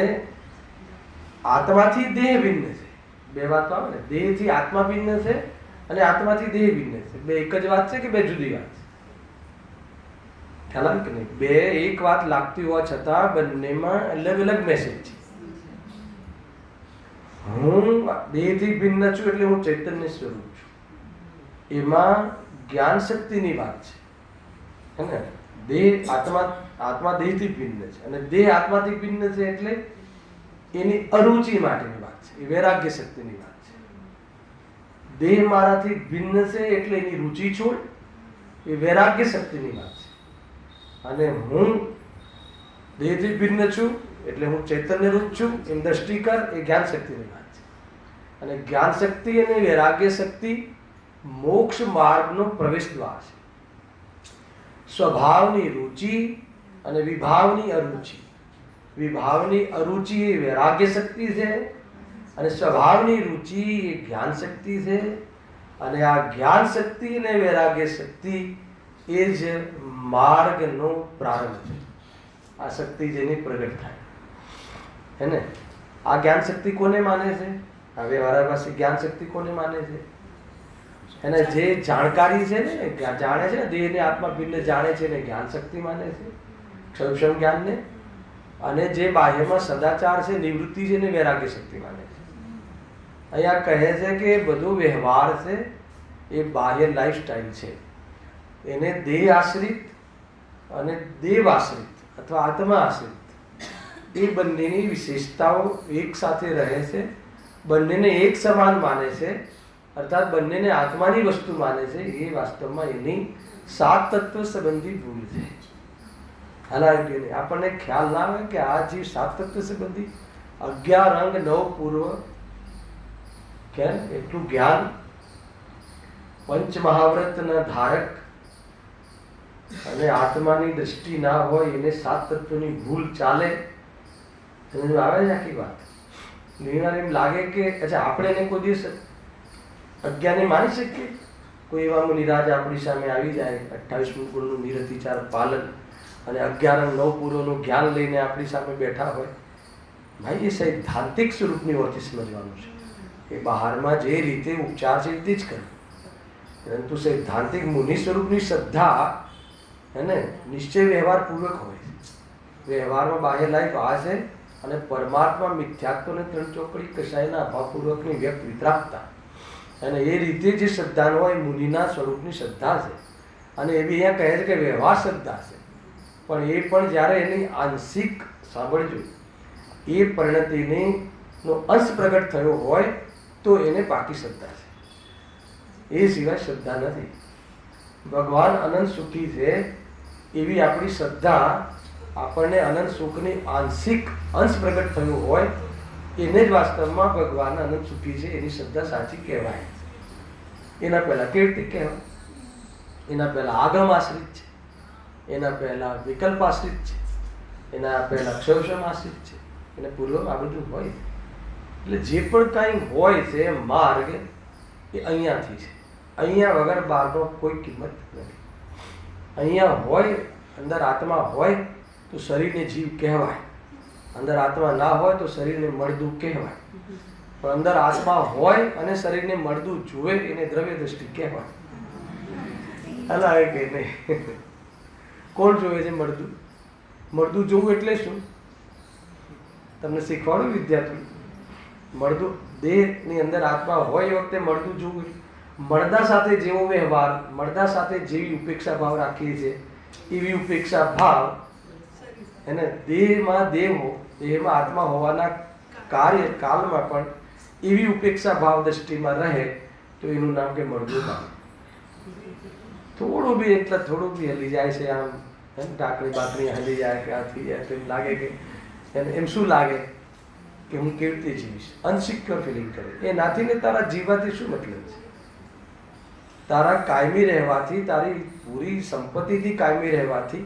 આત્માથી દેહ ભિન્ન છે. બે વાત આવે ને, દેહથી આત્મા ભિન્ન છે અને આત્માથી દેહ ભિન્ન છે. બે એક જ વાત છે કે બે જુદી વાત છે? ખ્યાલ આવે કે નહીં? બે એક વાત લાગતી હોવા છતાં બંનેમાં અલગ અલગ મેસેજ છે. હું દેહથી ભિન્ન છું એટલે હું ચૈતન્ય સ્વરૂપ છું, એમાં જ્ઞાન શક્તિની વાત છે, હે ને? દેહ આત્મા દેહથી ભિન્ન છે અને દેહ આત્માથી ભિન્ન છે એટલે એની અરુચિ માટેની વાત છે, એ વૈરાગ્ય શક્તિની વાત છે. દેહ મારાથી ભિન્ન છે એટલે એની રુચિ છોડ, એ વૈરાગ્ય શક્તિની વાત છે. અને હું દેહથી ભિન્ન છું એટલે હું ચૈતન્ય રૂપ છું એમ દ્રષ્ટિ કર, એ જ્ઞાન શક્તિની વાત છે. અને જ્ઞાન શક્તિ અને વૈરાગ્ય શક્તિ મોક્ષ માર્ગનો પ્રવેશ દ્વાર છે. સ્વભાવની રુચિ અને વિભાવની અરુચિ. વિભાવની અરુચિ એ વૈરાગ્ય શક્તિ છે અને સ્વભાવની રુચિ એ જ્ઞાન શક્તિ છે. અને આ જ્ઞાન શક્તિ અને વૈરાગ્ય શક્તિ એ જ માર્ગનો પ્રારંભ છે. આ શક્તિ જેની પ્રગટ થાય, હે ને? આ જ્ઞાન શક્તિ કોને માને છે? હવે મારા પાસે જ્ઞાન શક્તિ કોને માને છે? એને જે જાણકારી છે ને, જાણે છે ને, દેહને આત્મા ભિન્ન જાણે છે ને જ્ઞાન શક્તિ માને છે, ક્ષમ જ્ઞાનને. અને જે બાહ્યમાં સદાચાર છે, નિવૃત્તિ છે ને વૈરાગ્ય શક્તિ માને છે. અહીંયા કહે છે કે બધો વ્યવહાર છે એ બાહ્ય લાઈફસ્ટાઈલ છે, એને દેહ આશ્રિત અને દેવ આશ્રિત અથવા આત્મા આશ્રિત એ બંનેની વિશેષતાઓ એક સાથે રહે છે, બંનેને એક સમાન માને છે, અર્થાત બંનેને આત્માની વસ્તુ માને છે. એ વાસ્તવમાં એની સાત તત્વ સંબંધી ભૂલ છે. હાલાકી નહીં, આપણને ખ્યાલ ના આવે કે આ જીવ સાત તત્વ સંબંધી 11 અંગ 9 પૂર્વ, કેમ એટલું જ્ઞાન, પંચ મહાવ્રતના ધારક અને આત્માની દ્રષ્ટિ ના હોય એને સાત તત્વની ભૂલ ચાલે? સમજ આવે છે આખી વાત? ઘણીવાર એમ લાગે કે અચ્છા આપણે એને કોઈ દિવસ અજ્ઞાની માની શકીએ? કોઈ એવા મુનિરાજ આપણી સામે આવી જાય 28મું ગુણનું નિરતિચાર પાલન અને 11 અંગ 9 પૂર્વનું જ્ઞાન લઈને આપણી સામે બેઠા હોય, ભાઈ એ સૈદ્ધાંતિક સ્વરૂપની ઓરથી સમજવાનું છે. એ બહારમાં જે રીતે ઉપચાર છે એ રીતે જ કરે, પરંતુ સૈદ્ધાંતિક મુનિ સ્વરૂપની શ્રદ્ધા એને નિશ્ચય વ્યવહારપૂર્વક હોય. વ્યવહારમાં બાહ્ય લાઈફ આ છે અને પરમાત્મા મિથ્યાત્વને 3 ચોકડી કશાયના અભાવપૂર્વકની વ્યક્ત વિતરાગતા, અને એ રીતે જે શ્રદ્ધા હોય મુનિના સ્વરૂપની શ્રદ્ધા છે. અને એ બી અહીંયા કહે છે કે વ્યવહાર શ્રદ્ધા છે, પણ એ પણ જ્યારે એની આંશિક, સાંભળજો, એ પરિણતિનો અંશ પ્રગટ થયો હોય તો એને પાકી શ્રદ્ધા છે. એ સિવાય શ્રદ્ધા નથી. ભગવાન અનંત સુખી છે એવી આપણી શ્રદ્ધા, આપણને અનંત સુખની આંશિક અંશ પ્રગટ થયો હોય એને જ વાસ્તવમાં ભગવાન અનંત સુખી છે એની શ્રદ્ધા સાચી કહેવાય. એના પહેલાં કેવી રીતે કહેવાય? એના પહેલાં આગમ આશ્રિત છે, એના પહેલાં વિકલ્પ આશ્રિત છે, એના પહેલાં ક્ષયક્ષમ આશ્રિત છે, એને પૂર્વ આ બધું હોય. એટલે જે પણ કાંઈ હોય છે માર્ગ એ અહીંયાથી છે. અહીંયા વગર બહારનો કોઈ કિંમત નથી. અહીંયા હોય, અંદર આત્મા હોય તો શરીરને જીવ કહેવાય, અંદર આત્મા ના હોય તો શરીરને મળદું કહેવાય. પણ અંદર આત્મા હોય અને શરીરને મળદું જુએ એને દ્રવ્ય દ્રષ્ટિ કહેવાય. હલા કે નહીં? કોણ જોવે છે મળદું? મળદું જોવું એટલે શું? તમને શીખવાડું વિદ્યાર્થી. મળદું દેહની અંદર આત્મા હોય એ વખતે મળદું જોવું, મળદા સાથે જેવો વ્યવહાર, મળદા સાથે જેવી ઉપેક્ષા ભાવ રાખીએ છીએ એવી ઉપેક્ષા ભાવ એને દેહમાં દેવો, દેહમાં આત્મા હોવાના કાર્ય કાલમાં પણ એવી ઉપેક્ષા ભાવ દ્રષ્ટિમાં રહે તો એનું નામ કે મળદું ભાવ. થોડું બી એટલે થોડું બી હલી જાય છે, આમ ઢાંકણી બાકણી હલી જાય કે આ થઈ જાય તો એમ લાગે કે એમ શું લાગે કે હું કેવી રીતે જીવીશ, અનસિક્યોર ફિલિંગ કરે. એ નાથી ને તારા જીવવાથી શું મતલબ છે? તારા કાયમી રહેવાથી, તારી પૂરી સંપત્તિથી કાયમી રહેવાથી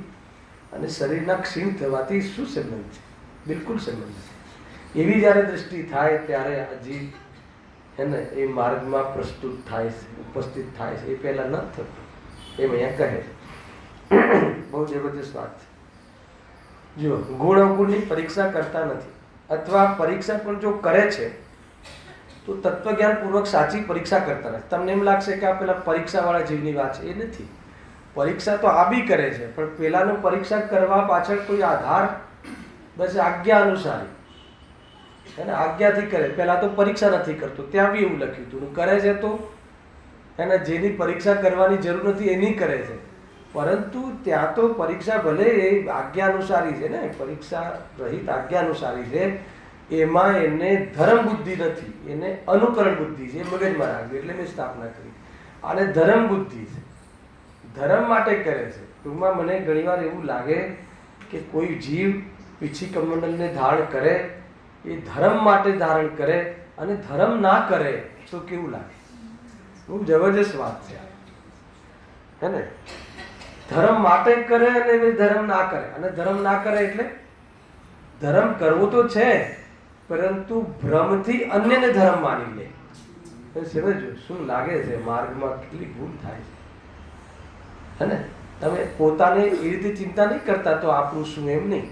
અને શરીરના ક્ષીણ થવાથી શું સંબંધ છે? બિલકુલ સંબંધ નથી. એવી જ્યારે દ્રષ્ટિ થાય ત્યારે આ જીવ એને એ માર્ગમાં પ્રસ્તુત થાય છે, ઉપસ્થિત થાય છે. એ પહેલાં ન થતું એમ અહીંયા કહે છે. બહુ જબરજસ્ત વાત છે. જુઓ, ગુણ અવગુણની પરીક્ષા કરતા નથી, અથવા પરીક્ષા પણ જો કરે છે તો તત્વજ્ઞાનપૂર્વક સાચી પરીક્ષા કરતા નથી. તમને એમ લાગશે કે આ પેલા પરીક્ષાવાળા જીવની વાત છે. એ નથી. પરીક્ષા તો આ બી કરે છે, પણ પેલાનું પરીક્ષા કરવા પાછળ કોઈ આધાર, બસ આજ્ઞા અનુસારી એને આજ્ઞાથી કરે. પહેલાં તો પરીક્ષા નથી કરતો, ત્યાં બી એવું લખ્યું હતું. કરે છે તો એને જેની પરીક્ષા કરવાની જરૂર નથી એની કરે છે, પરંતુ ત્યાં તો પરીક્ષા ભલે એ આજ્ઞા અનુસારી છે ને, પરીક્ષા રહિત આજ્ઞા અનુસારી છે, એમાં એને ધર્મ બુદ્ધિ નથી, એને અનુકરણ બુદ્ધિ છે. મગજમાં રાખવી એટલે મેં સ્થાપના કરી. આને ધર્મ બુદ્ધિ છે, ધર્મ માટે કરે છે. ટૂંકમાં મને ઘણીવાર એવું લાગે કે કોઈ જીવ પીછી કમંડલને ધારણ કરે એ ધર્મ માટે ધારણ કરે, અને ધર્મ ના કરે તો કેવું લાગે? બહુ જબરજસ્ત વાત છે, હે ને? ધર્મ માટે કરે અને ધર્મ ના કરે. અને ધર્મ ના કરે એટલે ધર્મ કરવો તો છે, પરંતુ ભ્રમથી અન્યને ધર્મ માની લે. સમજો શું લાગે છે? માર્ગમાં કેટલી ભૂલ થાય છે, હે ને? તમે પોતાને એ રીતે ચિંતા નહીં કરતા તો આપણું શું એમ નહીં.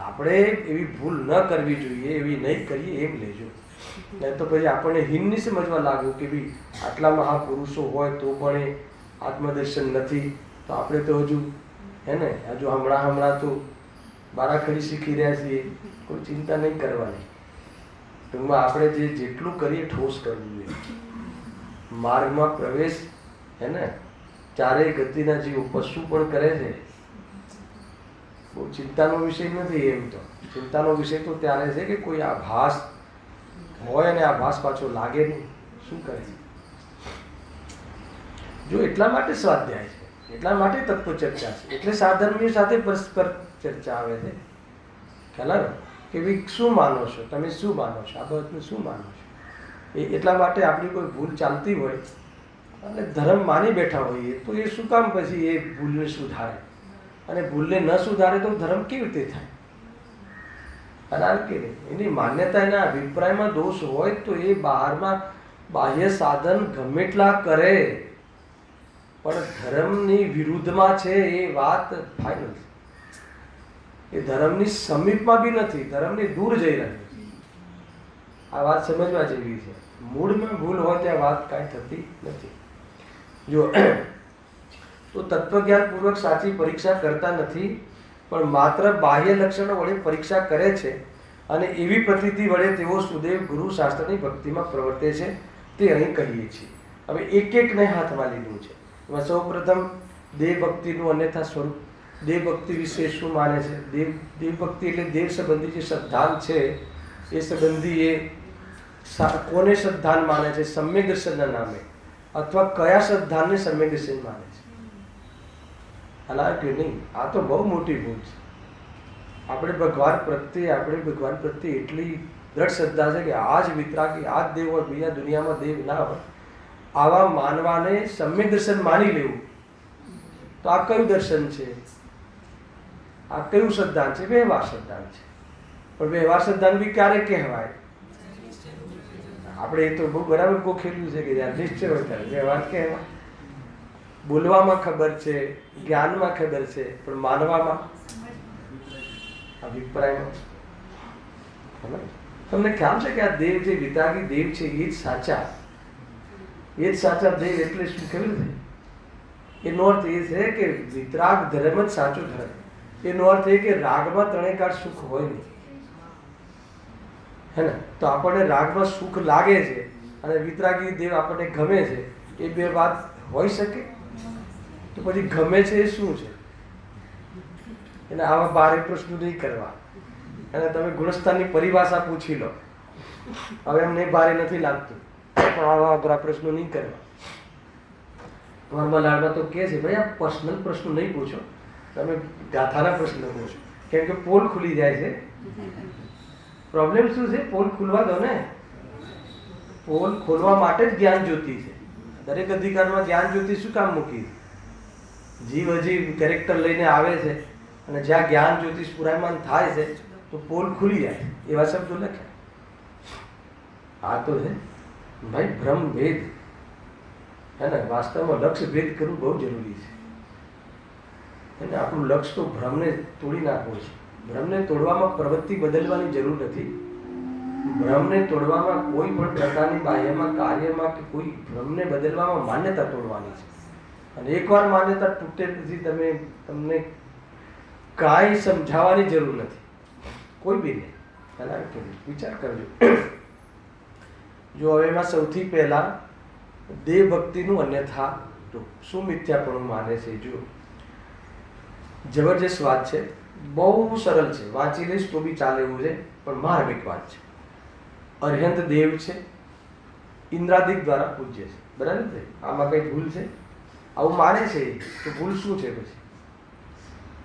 આપણે એવી ભૂલ ન કરવી જોઈએ, એવી નહીં કરીએ એમ લેજો. નહીં તો પછી આપણને હીનની સમજવા લાગ્યું કે ભાઈ આટલા મહાપુરુષો હોય તો પણ એ આત્મદર્શન નથી, તો આપણે તો હજુ હે ને હજુ હમણાં તો બારાખડી શીખી રહ્યા છીએ. કોઈ ચિંતા નહીં કરવાની. ટૂંકમાં આપણે જેટલું કરીએ ઠોસ કરવું જોઈએ. માર્ગમાં પ્રવેશ હે ને ચારેય ગતિના જીવો પશુ પણ કરે છે. બહુ ચિંતાનો વિષય નથી. એમ તો ચિંતાનો વિષય તો ત્યારે છે કે કોઈ આભાસ હોય અને આભાસ પાછો લાગે નહીં, શું કરે? જો એટલા માટે સ્વાધ્યાય છે. એટલા માટે તત્વ ચર્ચા છે. એટલે સાધર્મીય સાથે પરસ્પર ચર્ચા આવે છે. ખ્યાલ આવ્યો કે ભાઈ શું માનો છો, તમે શું માનો છો, આ બાબતનું શું માનો છો. એટલા માટે આપણી કોઈ ભૂલ ચાલતી હોય અને ધર્મ માની બેઠા હોઈએ તો એ શું કામ પછી એ ભૂલને સુધારે, અને ભૂલને ન સુધારે તો ધર્મ કેવી રીતે થાય. કારણ કે એની માન્યતા, એના અભિપ્રાયમાં દોષ હોય તો એ બહારમાં બાહ્ય સાધન ગમે એટલા કરે પણ ધર્મની વિરુદ્ધમાં છે એ વાત ફાઇનલ. એ ધર્મની સમીપમાં બી નથી, ધર્મની દૂર જઈ રહી. આ વાત સમજવા જેવી છે. મૂળમાં ભૂલ હોય ત્યાં વાત કાંઈ થતી નથી. જો તો તત્વજ્ઞાન પૂર્વક સાચી પરીક્ષા કરતા નથી પણ માત્ર બાહ્ય લક્ષણો વડે પરીક્ષા કરે છે, અને એવી પ્રતીતિ વડે તેઓ સુદેવ ગુરુ શાસ્ત્રની ભક્તિમાં પ્રવર્તે છે તે અહીં કહીએ છીએ. હવે એક એકને હાથમાં લીધું છે. એમાં સૌ પ્રથમ દેવ ભક્તિનું અન્યથા સ્વરૂપ. દેવ ભક્તિ વિશે શું માને છે? દેવ ભક્તિ એટલે દેવ સંબંધી જે શ્રદ્ધાન છે એ સંબંધી એ કોને શ્રદ્ધાન માને છે? સમ્યક દર્શનના નામે, અથવા કયા શ્રદ્ધાનને સમ્યક દર્શન માને છે? હાલાકી નહીં, આ તો બહુ મોટી ભૂલ છે. આપણે ભગવાન પ્રત્યે એટલી દ્રઢ શ્રદ્ધા છે કે આ જ વિતરાગી, આ જ દેવ હોય, બીજા દુનિયામાં દેવ ના હોય, આવા માનવાને સમ્યક દર્શન માની લેવું, તો આ કયું દર્શન છે? આ કયું શ્રદ્ધાન છે? વ્યવહાર શ્રદ્ધાન છે. પણ વ્યવહાર શ્રદ્ધાન બી ક્યારે કહેવાય? આપણે એ તો બહુ બરાબર ગોખેલું છે કે જ્યારે નિશ્ચય હોય ત્યારે વ્યવહાર કહેવાય. બોલવામાં ખબર છે, જ્ઞાનમાં ખબર છે, પણ માનવામાં, અભિપ્રાયમાં. તમને ખ્યાલ છે કે આ દેવ જે વિતરાગી દેવ છે એ જ સાચા દેવ. એટલે શું ખબર છે? એનો અર્થ એ છે કે વિતરાગ ધર્મ જ સાચો ધર્મ. એનો અર્થ એ કે રાગમાં ત્રણેય કાળ સુખ હોય નહીં, હે ને? તો આપણને રાગમાં સુખ લાગે છે અને વિતરાગી દેવ આપણને ગમે છે, એ બે વાત હોઈ શકે? તો પછી ગમે છે એ શું છે? એને આવા ભારે પ્રશ્નો નહીં કરવા. અને તમે ગુણસ્થાનની પરિભાષા પૂછી લો. હવે એમને ભારે નથી લાગતું, પણ આવા અઘરા પ્રશ્નો નહીં કરવા. ધર્મલાલમાં તો કહે છે ભાઈ આ પર્સનલ પ્રશ્નો નહીં પૂછો, તમે ગાથાના પ્રશ્નો પૂછો, કેમ કે પોલ ખુલી જાય છે. પ્રોબ્લેમ શું છે? પોલ ખુલવા દો ને. પોલ ખોલવા માટે જ જ્ઞાન જ્યોતિ છે. દરેક અધિકારમાં જ્ઞાન જ્યોતિ શું કામ મૂકી? જીવ અજીવ કેરેક્ટર લઈને આવે છે અને જ્યાં જ્ઞાન જ્યોતિષ પુરાયમાન થાય છે તો પોલ ખુલી જાય, એવા શબ્દો લખ્યા. આ તો છે ભાઈ ભ્રમ ભેદ, હે ને? વાસ્તવમાં લક્ષ્ય ભેદ કરવું બહુ જરૂરી છે. અને આપણું લક્ષ્ય તો ભ્રમને તોડી નાખવું છે. ભ્રમને તોડવામાં પ્રવૃત્તિ બદલવાની જરૂર નથી. ભ્રમને તોડવામાં કોઈ પણ પ્રકારની બાહ્યમાં કાર્યમાં કે કોઈ ભ્રમને બદલવામાં માન્યતા તોડવાની છે. અને એકવાર માન્યતા તૂટે પછી તમને કાંઈ સમજાવવાની જરૂર નથી, કોઈ બી નહીં. વિચાર કરજો. જો હવે એમાં સૌથી પહેલા દેવ ભક્તિનું અન્યથા શું મિથ્યાપણું માને છે. જો જબરજસ્ત વાત છે, બહુ સરળ છે, વાંચી લઈશ તો બી ચાલે એવું છે, પણ માર્મિક વાત છે. અર્હંત દેવ છે, ઇન્દ્રાદિક દ્વારા પૂજ્ય છે. બરાબર છે? આમાં કઈ ભૂલ છે? આવું માને છે તો ભૂલ શું છે? પછી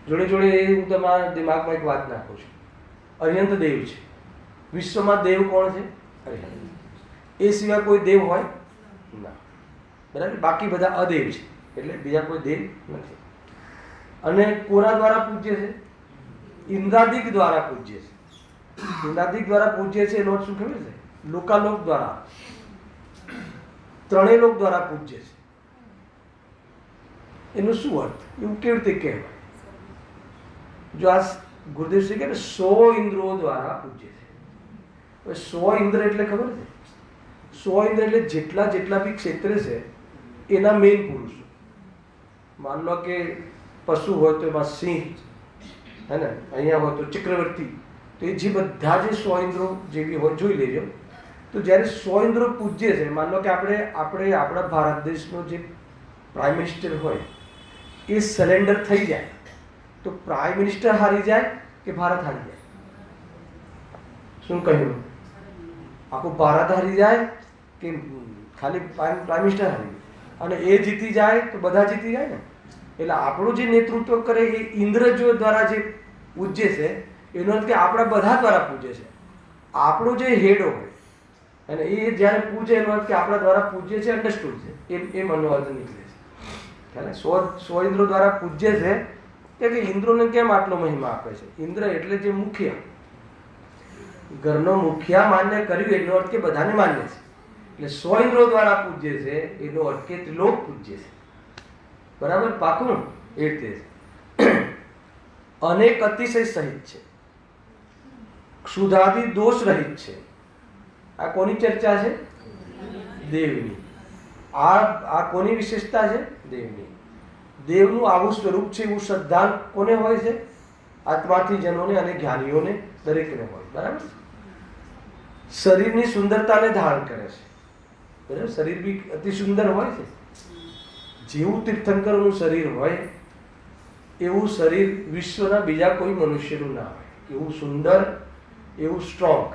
જોડે જોડે હું તમારા દિમાગમાં એક વાત નાખું છું. અર્હંત દેવ છે. વિશ્વમાં દેવ કોણ છે? અર્હંત. એ સિવાય કોઈ દેવ હોય ના. બરાબર? બાકી બધા અદેવ છે, એટલે બીજા કોઈ દેવ નથી. અને કોના દ્વારા પૂજ્ય છે? ઇન્દ્રાદિક દ્વારા પૂજ્ય છે. ઇન્દ્રાદિક દ્વારા પૂજ્ય છે એનો શું ખબર છે? લોકાલોક દ્વારા, ત્રણેય લોક દ્વારા પૂજ્ય છે. એનો શું અર્થ? એવું કેવી રીતે કહેવાય? જો આ ગુરુદેવ શ્રી કહે ને 100 ઇન્દ્રો દ્વારા પૂજ્ય છે. હવે 100 ઇન્દ્ર એટલે ખબર છે? 100 ઇન્દ્ર એટલે જેટલા બી ક્ષેત્ર છે એના મેઇન પુરુષો. માન લો કે પશુ હોય તો એમાં સિંહ, હે ને? અહીંયા હોય તો ચક્રવર્તી. તો એ જે બધા જે 100 ઇન્દ્રો જે બી હોય જોઈ લેજો. તો જ્યારે 100 ઇન્દ્રો પૂજ્ય છે, માન લો કે આપણે આપણા ભારત દેશનો જે પ્રાઇમ મિનિસ્ટર હોય એ સરેન્ડર થઈ જાય તો પ્રાઇમ મિનિસ્ટર હારી જાય કે ભારત હારી જાય? શું કહ્યું? આખું ભારત હારી જાય કે ખાલી પ્રાઇમ મિનિસ્ટર હારી? અને એ જીતી જાય તો બધા જીતી જાય ને. એટલે આપણું જે નેતૃત્વ કરે એ ઇન્દ્રજો દ્વારા જે પૂજ્ય છે, એનો અર્થ કે આપણા બધા દ્વારા પૂજ્ય છે. આપણો જે હેડ હોય અને એ જ્યારે પૂજે એનો અર્થ કે આપણા દ્વારા પૂજ્ય છે, અન્ડરસ્ટુડ છે, એ મનનો અર્થ નીકળે છે. ખ્યાલ? સો ઇન્દ્રો દ્વારા પૂજ્ય છે કે ઇન્દ્રોને કેમ આટલો મહિમા આપે છે? ઇન્દ્ર એટલે જે મુખ્ય, ઘરનો મુખિયા માન્ય કર્યું એનો અર્થ કે બધાને માન્ય છે. એટલે 100 ઇન્દ્રો દ્વારા પૂજ્ય છે એનો અર્થ કે ત્રિલોક પૂજ્ય છે. બરાબર? પાકું? એ રીતે અનેક અતિશય સહિત છે, ક્ષુધાદિ દોષ રહિત છે. આ કોની ચર્ચા છે? દેવની. આ કોની વિશેષતા છે? દેવની. દેવનું આવું સ્વરૂપ છે એવું શ્રદ્ધા કોને હોય છે? આત્માથી જનોને અને જ્ઞાનીઓને, દરેકને હોય. બરાબર? શરીરની સુંદરતાને ધારણ કરે છે. બરાબર? શરીર બી અતિ સુંદર હોય છે. જેવું તીર્થંકરનું શરીર હોય એવું શરીર વિશ્વના બીજા કોઈ મનુષ્યનું ના હોય. એવું સુંદર, એવું સ્ટ્રોંગ,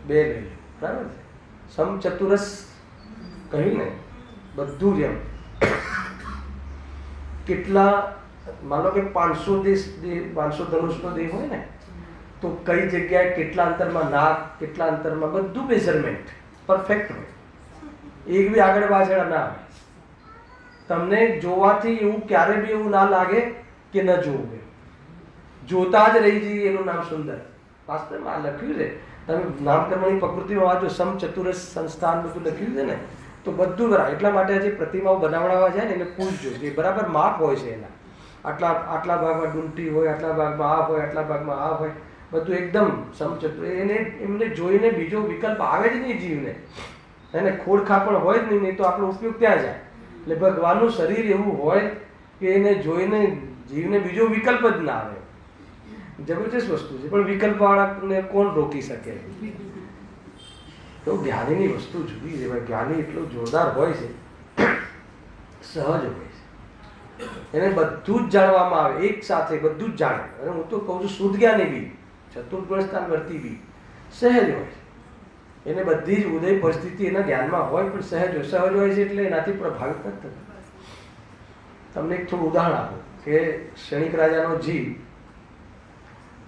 બે લઈ લો. બરાબર છે? સમચતુરસ કહ્યું ને, બધું જ એમ. કેટલા, માનો કે 500 ધનુષનો દેહ હોય ને, તો કઈ જગ્યાએ કેટલા અંતરમાં નાક, કેટલા અંતરમાં, બધું મેઝરમેન્ટ પરફેક્ટ હોય. એક બી આગળ પાછળ ના હોય. તમને જોવાથી એવું ક્યારે બી એવું ના લાગે કે ન જોવું. જોતા જ રહી જઈએ, એનું નામ સુંદર. વાસ્તવમાં આ લખ્યું છે, તમે નામકર્મની પ્રકૃતિમાં વાંચો, સમચતુરસ સંસ્થાન બધું લખ્યું છે ને, તો બધું બરાબર. એટલા માટે જે પ્રતિમાઓ બનાવડાવવા જાય ને એને પૂછજો કે બરાબર માપ હોય છે એના. આટલા ભાગમાં ડૂંટી હોય, આટલા ભાગમાં આ હોય, આટલા ભાગમાં આ હોય, બધું એકદમ સમચતુર. એમને જોઈને બીજો વિકલ્પ આવે જ નહીં જીવને. એને ખોડખા પણ હોય જ નહીં, તો આપણો ઉપયોગ ત્યાં જાય. એટલે ભગવાનનું શરીર એવું હોય કે એને જોઈને જીવને બીજો વિકલ્પ જ ના આવે. જબરજસ્ત વસ્તુ છે, પણ વિકલ્પવાળાને કોણ રોકી શકે? તો જ્ઞાનીની વસ્તુ જુદી છે. જ્ઞાની એટલો જોરદાર હોય છે, સહજ હોય છે. એને બધું જ જાણવામાં આવે, એક સાથે બધું જ જાણે. અને હું તો કહું છું શુદ્ધ જ્ઞાની બી, ચતુર્ગુણસ્થાન વર્તી બી સહજ હોય છે. એને બધી જ ઉદય પરિસ્થિતિ એના ધ્યાનમાં હોય, પણ સહજ હોય છે એટલે એનાથી પ્રભાવિત નથી થતું. તમને એક થોડું ઉદાહરણ આપું કે ક્ષણિક રાજાનો જીવ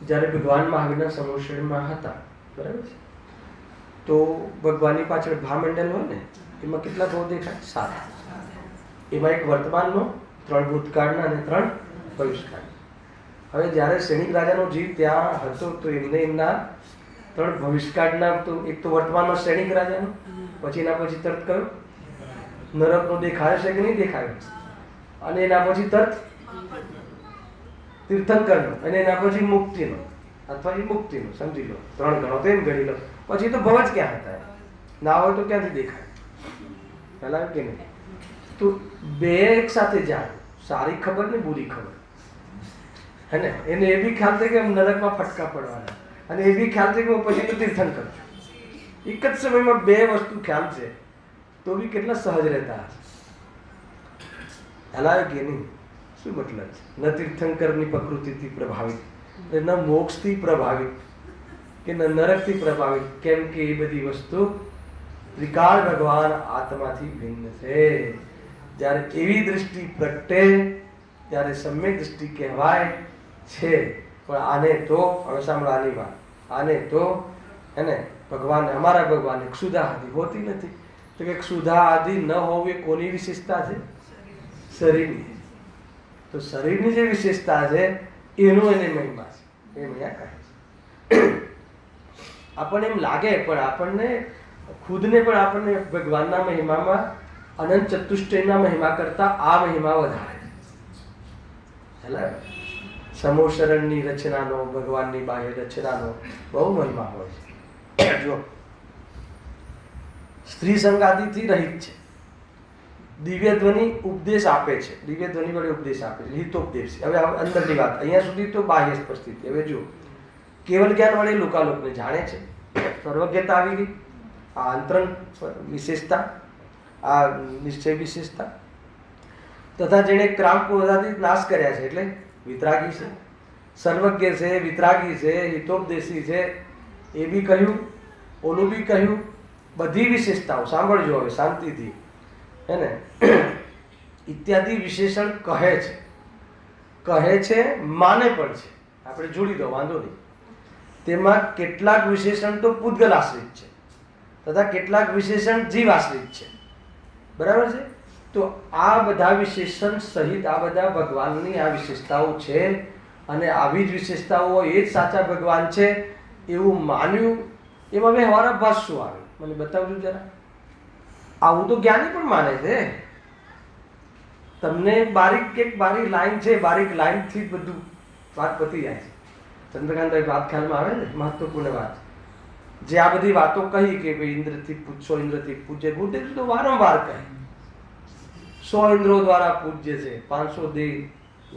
જ્યારે ભગવાન મહાવીરના સમોષણમાં હતા, બરાબર છે, તો ભગવાનની પાછળ ભામંડલ હોય ને, એમાં કેટલા ભાવ દેખાય? 7. એમાં એક વર્તમાનનો, 3 ભૂતકાળના અને 3 ભવિષ્યકાળના. હવે જ્યારે ક્ષણિક રાજાનો જીવ ત્યાં હતો તો એમને એમના 3 ભવિષ્યકાળના, તો એક તો વર્તમાનમાં ક્ષણિક રાજાનો, પછી એના પછી તરત કયો નરકનો દેખાયો છે કે નહીં દેખાયો, અને એના પછી તરત તીર્થંકરનો, અને એના પછી મુક્તિનો અથવા મુક્તિનો. સમજી લો 3 ગણો, તો એમ ગણી લો. પછી તો ભવ જ ક્યાં હતા? ના હોય તો ક્યાંથી દેખાય? પહેલા કે નહીં? તો બે એક સાથે જાય, સારી ખબર ને બુરી ખબર, હે ને? એને એ બી ખ્યાલ છે કે નરકમાં ફટકા પડવાના, અને એ બી ખ્યાલ છે કે હું પછી તો તીર્થંકર છું. એક જ સમયમાં બે વસ્તુ ખ્યાલ છે, તો બી કેટલા સહજ રહેતા હશે. હલાવે કે નહીં? શું મતલબ છે? ન તીર્થંકરની પ્રકૃતિથી પ્રભાવિત, ન મોક્ષથી પ્રભાવિત, કે ન નરકથી પ્રભાવિત. કેમ કે એ બધી વસ્તુ ત્રિકાળ ભગવાન આત્માથી ભિન્ન છે. જ્યારે એવી દૃષ્ટિ પ્રગટે ત્યારે સમ્યક દૃષ્ટિ કહેવાય છે. પણ આને તો, હવે સાંભળો આની વાત, આને તો એને ભગવાન, અમારા ભગવાન ક્ષુધા આદિ હોતી નથી. તો કે ક્ષુધા આદિ ન હોવું એ કોની વિશેષતા છે? શરીરની. તો શરીરની જે વિશેષતા છે એનું એને મહિમા છે, એમ અહીંયા કહે છે. આપણને એમ લાગે, પણ આપણને ખુદને પણ આપણને ભગવાનના મહિમામાં, અનંત ચતુષ્ટયના મહિમા કરતા આ મહિમા વધારે છે. સમોશરણની રચનાનો, ભગવાનની બાહ્ય રચનાનો બહુ મહિમા હોય છે. જો સ્ત્રી સંગાદિથી રહિત છે, દિવ્ય ધ્વનિ ઉપદેશ આપે છે, દિવ્ય ધ્વનિ વડે ઉપદેશ આપે છે, હિતોપદેશ. હવે અંદરની વાત, અહીંયા સુધી તો બાહ્ય પરિસ્થિતિ. હવે જો કેવલ જ્ઞાન વડે લોકાલોકને જાણે છે, સર્વજ્ઞતા આવી ગઈ. આ અંતરંગ વિશેષતા, આ નિશ્ચય વિશેષતા, તથા જેણે ક્રામ ક્રોધાથી નાશ કર્યા છે એટલે વિતરાગી છે, સર્વજ્ઞ છે, વિતરાગી છે, હિતોપદેશી છે, એ બી કહ્યું, ઓલું બી કહ્યું. બધી વિશેષતાઓ સાંભળજો હવે શાંતિથી, હે ને? ઇત્યાદિ વિશેષણ કહે છે. કહે છે, માને પણ છે, આપણે જોડી દો, વાંધો નહીં. તેમાં કેટલાક વિશેષણ તો પૂતગલ આશ્રિત છે તથા કેટલાક વિશેષણ જીવ આશ્રિત છે. બરાબર છે? તો આ બધા વિશેષણ સહિત આ બધા ભગવાનની આ વિશેષતાઓ છે અને આવી જ વિશેષતાઓ એ જ સાચા ભગવાન છે એવું માન્યું. એમાં વ્યવહારાભાસ શું આવે મને બતાવજો જરા. આવું તો જ્ઞાની પણ માને છે. તમને બારીક લાઈન છે, બારીક લાઈનથી જ બધું વાત પતી જાય છે. ચંદ્રકાંતભાઈ વાત ખ્યાલમાં આવે ને? મહત્વપૂર્ણ વાત જે આ બધી વાતો કહી કે ભાઈ ઇન્દ્રથી પૂછો, ઇન્દ્રથી પૂછે. ગુરુદેવ તો વારંવાર કહે 100 ઇન્દ્રો દ્વારા પૂજ્ય છે, 500 દેહ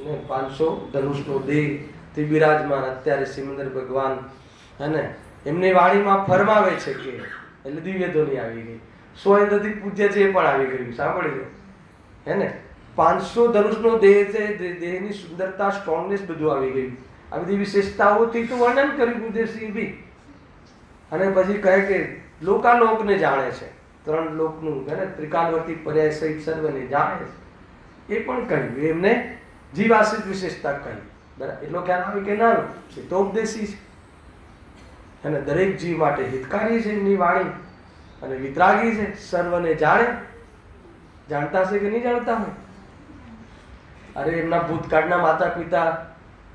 ને 500 ધનુષનો દેહ તે બિરાજમાન અત્યારે સિમંદર ભગવાન હે ને એમની વાણીમાં ફરમાવે છે કે એટલે દિવ્ય ધ્વનિ આવી ગઈ. 100 ઇન્દ્રથી પૂજ્ય છે એ પણ આવી ગયું. સાંભળી લો હે ને. 500 ધનુષનો દેહ છે, દેહની સુંદરતા, સ્ટ્રોંગનેસ બધું આવી ગયું. આ બધી વિશેષતાઓથી તો વર્ણન કર્યું ગુરુદેવસિંહ બી. અને પછી કહે કે લોકાલોકને જાણે છે, 3 લોકનું હે ને ત્રિકાલવર્તી પર્યાય સહિત સર્વને જાણે છે એ પણ કહ્યું. એમને જીવાશ્રિત વિશેષતા કહી. બરાબર? એટલો ખ્યાલ આવે કે ના? એ તો ઉપદેશી છે અને દરેક જીવ માટે હિતકારી છે એમની વાણી અને વિતરાગી છે. સર્વને જાણે. જાણતા છે કે નહીં જાણતા હોય? અરે એમના ભૂતકાળના માતા પિતા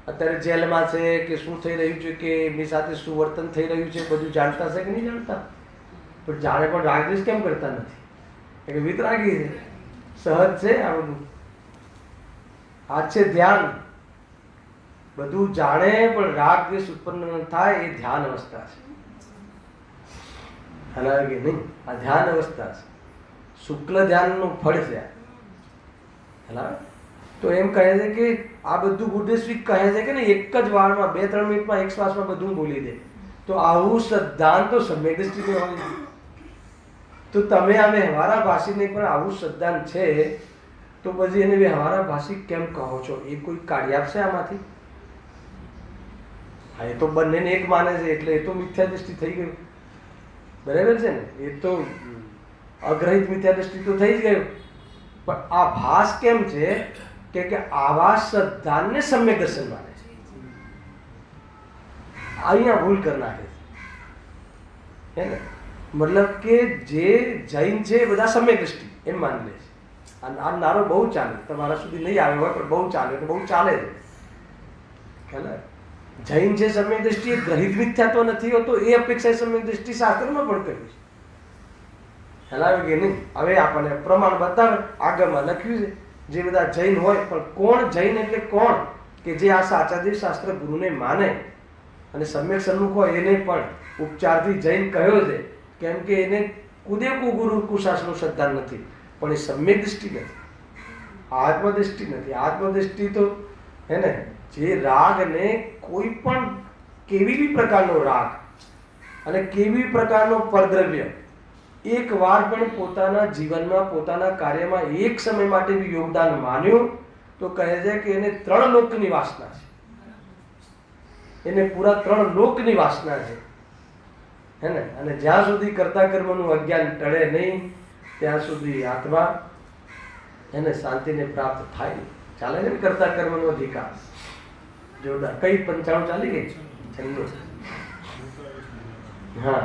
અત્યારે જેલમાં છે કે શું થઈ રહ્યું છે કે એમની સાથે શું વર્તન થઈ રહ્યું છે બધું જાણતા છે કે નહીં જાણતા? પણ જાણે પણ રાગદ્વેષ કેમ કરતા નથી? એટલે વિતરાગી છે, સહજ છે. આ બધું આ છે ધ્યાન. બધું જાણે પણ રાગદ્વેષ ઉત્પન્ન ન થાય એ ધ્યાન અવસ્થા છે. હલાવે કે નહીં? આ ધ્યાન અવસ્થા છે. શુક્લ ધ્યાનનું ફળ છે. હલાવે તો એમ કહે છે કે આ બધું ગુરુદેવ કહે છે કે ને એક જ વારમાં 2-3 મિનિટમાં એક શ્વાસમાં બધું બોલી દે. તો આવું શ્રદ્ધાન તો સમ્યક દ્રષ્ટિને હોય. તો તમે આ વ્યવહારાભાષીને પણ આવું શ્રદ્ધાન છે તો પછી એને વ્યવહારાભાષી કેમ કહો છો? એ કોઈ કાઢી આપશે આમાંથી? હા, એ તો બંનેને એક માને છે એટલે એ તો મિથ્યા દ્રષ્ટિ થઈ ગયું. બરાબર છે ને? એ તો અગ્રહિત મિથ્યા દ્રષ્ટિ તો થઈ જ ગયું. પણ આ ભાસ કેમ છે કે આવા શ્રદ્ધાનને સમ્યક દર્શન માને છે. અહીંયા ભૂલ કરી નાખે છે હે ને. મતલબ કે જે જૈન છે એ બધા સમ્યક દ્રષ્ટિ એમ માની લે છે. આ નારો બહુ ચાલે, તમારા સુધી નહીં આવ્યો હોય પણ બહુ ચાલે, એટલે બહુ ચાલે છે. ખ્યાલ? જૈન છે સમ્યક દ્રષ્ટિ, એ ગ્રહિત મિથ્યા તો નથી હોતો એ અપેક્ષા સમ્યક દ્રષ્ટિ શાસ્ત્રમાં પણ કહ્યું છે. ખ્યાલ આવે કે નહીં? હવે આપણને પ્રમાણ બતાવે, આગળમાં લખ્યું છે. જે બધા જૈન હોય પણ કોણ જૈન એટલે કોણ? કે જે આ સાચાદેવ શાસ્ત્ર ગુરુને માને અને સમ્યક સન્મુખ હોય એને પણ ઉપચારથી જૈન કહ્યો છે. કેમ કે એને કુદે ગુરુ કુશાસનું શ્રદ્ધા નથી, પણ એ સમ્યક દૃષ્ટિ નથી, આત્મદૃષ્ટિ નથી. આત્મદૃષ્ટિ તો હે ને જે રાગને કોઈ પણ કેવી બી પ્રકારનો રાગ અને કેવી પ્રકારનો પરદ્રવ્ય એક વાર પણ પોતાના જીવનમાં પોતાના કાર્યમાં એક સમય માટે બી યોગદાન માન્યું તો કહે છે કે એને 3 લોકની વાસના છે. એને પૂરા 3 લોકની વાસના છે હે ને. અને જ્યાં સુધી કર્તા કર્મનું અજ્ઞાન ટળે નહીં ત્યાં સુધી આત્મા એને શાંતિને પ્રાપ્ત થાય નહીં. ચાલે છે ને કર્તા કર્મનો અધિકાર? જોરદાર. કઈ 95 ચાલી ગઈ છે? હા,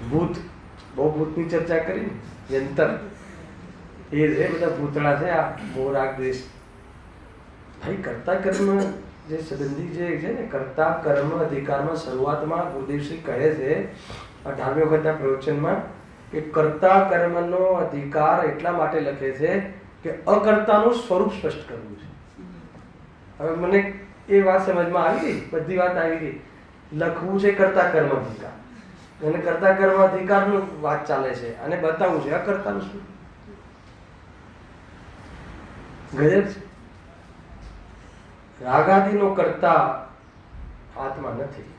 ભૂત, બહુ ભૂતની ચર્ચા કરી. યંત્ર એ છે, બધા ભૂતળા છે. આ મોહ રાગ દ્વેષ. ભાઈ કર્તા કર્મ જે સંબંધી જે છે ને કર્તા કર્મ અધિકારમાં શરૂઆતમાં ગુરુદેવશ્રી કહે છે 18મી વખતના પ્રવચનમાં કે કર્તા કર્મનો અધિકાર એટલા માટે લખે છે કે અકર્તાનું સ્વરૂપ સ્પષ્ટ કરવું છે. હવે મને એ વાત સમજમાં આવી ગઈ, બધી વાત આવી ગઈ. લખવું છે કર્તા કર્મ અધિકાર અને કર્તા કર્મ અધિકારનું વાત ચાલે છે અને બતાવવું છે અકર્તાનું શું. ગજબ છે. રાગાદિનો કર્તા આત્મા નથી.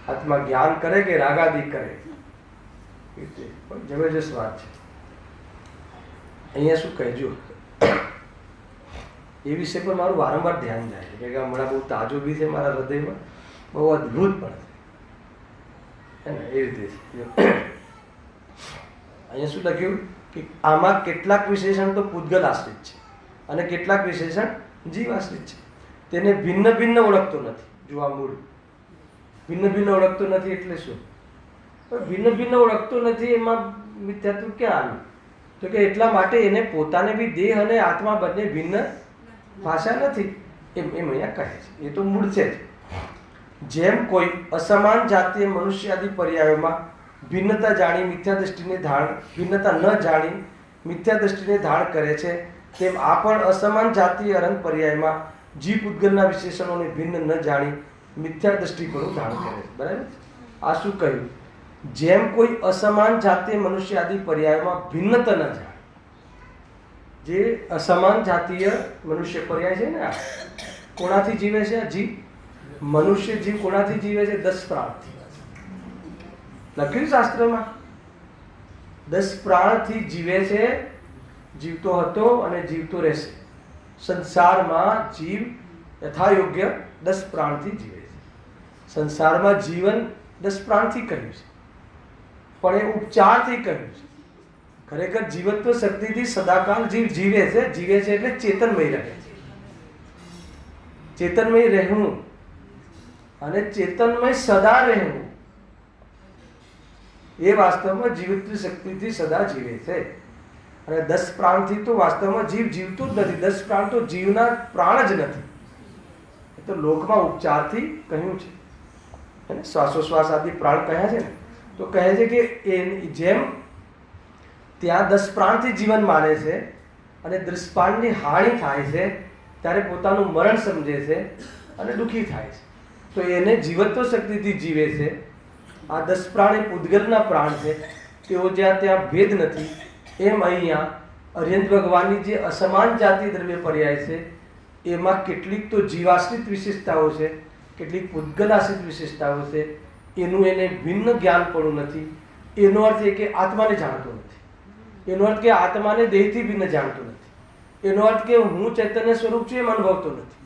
આત્મા જ્ઞાન કરે કે રાગાદિ કરે, જબરજસ્ત વાત છે. અહીંયા શું કહેજો એ વિશે પર મારું વારંવાર ધ્યાન જાય છે કે હમણાં બહુ તાજો બી છે મારા હૃદયમાં, બહુ અદ્ભુત પણ છે ને. એ રીતે અહીંયા શું લખ્યું કે આમાં કેટલાક વિશેષણ તો પૂતગલ આશ્રિત છે. અને કેટલાક વિશેષણ જીવાશ્રિત છે. તેને ભિન્ન ભિન્ન ઓળખતો નથી. જો આ મૂળ ભિન્ન ભિન્ન ઓળખતો નથી એટલે શું? ભિન્ન ભિન્ન ઓળખતો નથી એમાં મિથ્યાત્વ ક્યાં આવ્યું? તો કે એટલા માટે એને પોતાને બી દેહ અને આત્મા બંને ભિન્ન ભાષા નથી એમ અહીંયા કહે છે. એ તો મૂળ છે જ. જેમ કોઈ અસમાન જાતીય મનુષ્ય આદિ પર્યાયોમાં ભિન્નતા જાણી મિથ્યા દ્રષ્ટિને ધારણ ભિન્નતા ન જાણી મિથ્યા દ્રષ્ટિને ધારણ કરે છે, તેમ આ પણ અસમાન જાતીય અનંત પર્યાયમાં જીવ પૂતગલના વિશેષણોને ભિન્ન ન જાણી મિથ્યા દ્રષ્ટિપણું ધારણ કરે છે. બરાબર? આ શું કહ્યું? જેમ કોઈ અસમાન જાતીય મનુષ્ય આદિ પર્યાયમાં ભિન્નતા ન જાણે. જે અસમાન જાતીય મનુષ્ય પર્યાય છે ને, આ કોણાથી જીવે છે? આ જીવ મનુષ્ય જીવ કોણાથી જીવે છે? 10 પ્રાણથી. લખ્યું શાસ્ત્રમાં 10 પ્રાણથી જીવે છે. જીવતો હતો અને જીવતો રહેશે. સંસારમાં જીવ યથાયોગ્ય 10 પ્રાણથી જીવે છે. સંસારમાં જીવન 10 પ્રાણથી કર્યું છે, પણ એ ઉપચારથી કર્યું છે. ખરેખર જીવત્વ શક્તિથી સદાકાળ જીવ જીવે છે. જીવે છે એટલે ચેતનમય રહે છે. ચેતનમય રહેવું અને ચેતનમય સદા રહેવું એ વાસ્તવમાં જીવત્વ શક્તિથી સદા જીવે છે. અને 10 પ્રાણથી તો વાસ્તવમાં જીવ જીવતું જ નથી. 10 પ્રાણ તો જીવના પ્રાણ જ નથી. એ તો લોકમાં ઉપચારથી કહ્યું છે. અને શ્વાસોશ્વાસ આદિ પ્રાણ કહ્યા છે ને, તો કહે છે કે જેમ ત્યાં 10 પ્રાણથી જીવન માને છે અને 10 પ્રાણની હાનિ થાય છે ત્યારે પોતાનું મરણ સમજે છે અને દુઃખી થાય છે, તો એને જીવત્વ શક્તિથી જીવે છે. આ 10 પ્રાણ એ પૂતગલના પ્રાણ છે. તેઓ જ્યાં ત્યાં ભેદ નથી. એમ અહીંયા અર્યંત ભગવાનની જે અસમાન જાતિ દ્રવ્ય પર્યાય છે એમાં કેટલીક તો જીવાશ્રિત વિશેષતાઓ છે, કેટલીક પૂતગલાશ્રિત વિશેષતાઓ છે. એનું એને ભિન્ન જ્ઞાન પણ નથી. એનો અર્થ એ કે આત્માને જાણતો નથી. એનો અર્થ કે આત્માને દેહથી ભિન્ન જાણતો નથી. એનો અર્થ કે હું ચૈતન્ય સ્વરૂપ છું એમ અનુભવતો નથી.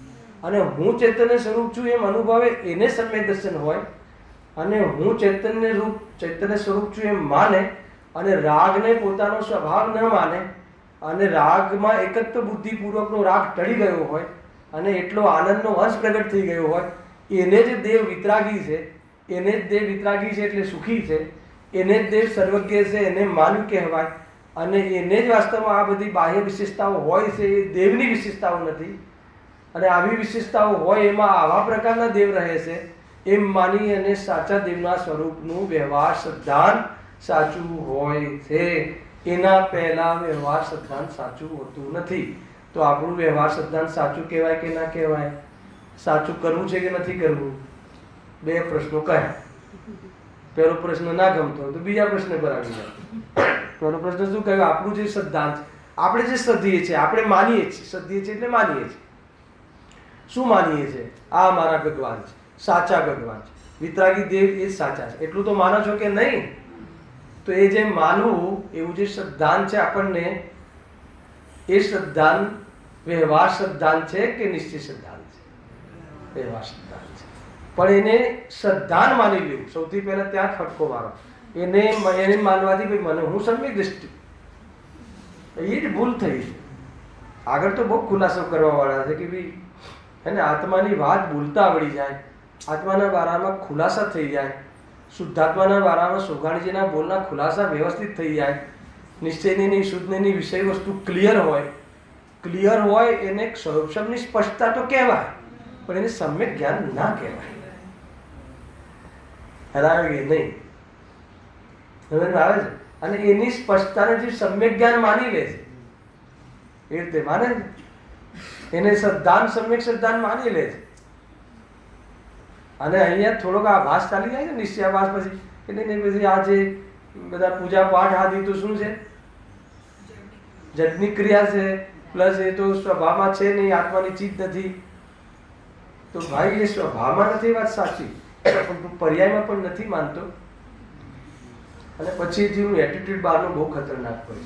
અને હું ચૈતન્ય સ્વરૂપ છું એમ અનુભવે એને સમ્યક દર્શન હોય, અને હું ચૈતન્ય સ્વરૂપ છું એમ માને અને રાગને પોતાનો સ્વભાવ ન માને, અને રાગમાં એકત્વ બુદ્ધિપૂર્વકનો રાગ ટળી ગયો હોય અને એટલો આનંદનો અંશ પ્રગટ થઈ ગયો હોય, એને જ દેવ વિતરાગી છે. એને જ દેવ વિતરાગી છે એટલે સુખી છે. એને જ દેવ સર્વજ્ઞ છે, એને માનવ કહેવાય. અને એને જ વાસ્તવમાં આ બધી બાહ્ય વિશેષતાઓ હોય છે. એ દેવની વિશેષતાઓ નથી. અને આવી વિશેષતાઓ હોય એમાં આવા પ્રકારના દેવ રહે છે એમ માની અને સાચા દેવના સ્વરૂપનું વ્યવહાર સિદ્ધાંત સાચું હોય છે. એના પહેલા વ્યવહાર સિદ્ધાંત સાચું હોતું નથી. તો આપણું વ્યવહાર સિદ્ધાંત સાચું કહેવાય કે ના કહેવાય? સાચું કરવું છે કે નથી કરવું? 2 પ્રશ્નો કહ્યા. પહેલો પ્રશ્ન ના ગમતો હોય તો બીજા પ્રશ્ન પર આવી જાય. પહેલો પ્રશ્ન શું કહ્યું? આપણું જે સિદ્ધાંત, આપણે જે શ્રદ્ધીએ છીએ, આપણે માનીએ છીએ. શ્રદ્ધીએ છીએ એટલે માનીએ છીએ. શું માનીએ છીએ? આ મારા ભગવાન છે, સાચા ભગવાન છે. વિતરાગી દેવ એ જ સાચા છે. એટલું તો માનો છો કે નહીં? તો એ જે માનવું એવું જે સિદ્ધાંત છે આપણને, એ સિદ્ધાંત વ્યવહાર સિદ્ધાંત છે કે નિશ્ચય સિદ્ધાંત છે? વ્યવહાર સિદ્ધાંત છે. પણ એને સિદ્ધાંત માની લેવું, સૌથી પહેલા ત્યાં ફટકો મારો. એને માનવાથી ભાઈ મને હું સમ્યક દ્રષ્ટિ, એ જ ભૂલ થઈ છે. આગળ તો બહુ ખુલાસો કરવા વાળા છે કે ભાઈ એને આત્માની વાત બોલતા આવડી જાય, આત્માના બારામાં ખુલાસા થઈ જાય, શુદ્ધાત્માના બારામાં સુગાણીજીના બોલના ખુલાસા વ્યવસ્થિત થઈ જાય, નિશ્ચયની શુદ્ધની વિષય વસ્તુ ક્લિયર હોય એને સ્વરૂપની સ્પષ્ટતા તો કહેવાય, પણ એને સમ્યક જ્ઞાન ના કહેવાય. હરાવે કે નહીં? સમજ આવે છે? અને એની સ્પષ્ટતાને જે સમ્યક જ્ઞાન માની લે છે એ રીતે માને છે. એને સિદ્ધાંત સમ્યક સિદ્ધાંત માની લે છે. અને અહીંયા થોડોક આભાસ ચાલી જાય છે નિશ્ચયાભાસ પછી એટલે નહીં, પછી આ જે બધા પૂજા પાઠ આદિ તો શું છે? જડની ક્રિયા છે, પ્લસ એ તો સ્વભાવમાં છે નહીં, આત્માની ચીજ નથી. તો ભાઈ એ સ્વભાવમાં નથી, વાત સાચી, પણ પર્યાયમાં પણ નથી માનતો. અને પછી જેનું એટીટ્યુડ બહારનું બહુ ખતરનાક હોય.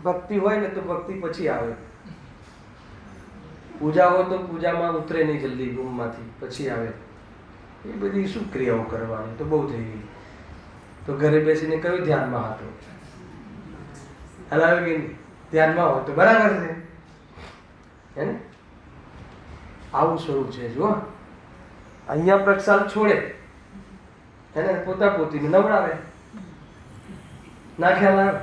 ભક્તિ હોય ને તો ભક્તિ પછી આવે, પૂજા હોય તો પૂજામાં ઉતરે નહીં જલ્દી રૂમમાંથી, પછી આવે. એ બધી શું ક્રિયાઓ કરવાની? તો બહુ થઈ ગઈ. તો ઘરે બેસીને કયું ધ્યાનમાં હતો? હલાવે કે નહીં? ધ્યાનમાં હોય તો બરાબર છે, હે ને? આવું સ્વરૂપ છે. જો અહીંયા પ્રક્ષાલ છોડે એને પોતા પોતીને નવડાવે, ના ખ્યાલ આવે?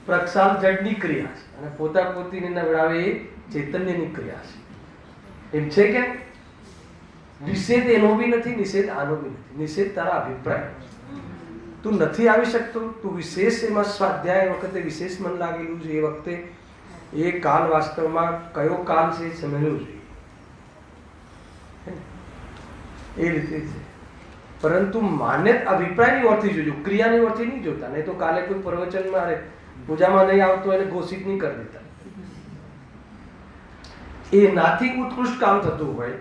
પ્રક્ષાલ જડની ક્રિયા છે અને પોતા પોતીને નવડાવે એ ચૈતન્યની ક્રિયા છે. એમ છે કે નિષેધ એનો બી નથી, નિષેધ આનો બી નથી. નિષેધ તારા અભિપ્રાય. તું નથી આવી શકતો, તું વિશેષ એમાં સ્વાધ્યાય વખતે વિશેષ મન લાગેલું છે, એ વખતે એ કાલ વાસ્તવમાં કયો કાલ છે એ સમજવું જોઈએ. એ રીતે છે. પરંતુ માન્ય અભિપ્રાયની ઓરથી જોજો, ક્રિયાની ઓરથી નહીં જોતા. નહીં તો કાલે કોઈ પ્રવચનમાં અરે પૂજામાં નહીં આવતો એને ઘોષિત નહીં કરી દેતા. એ નાથી ઉત્કૃષ્ટ કામ થતું હોય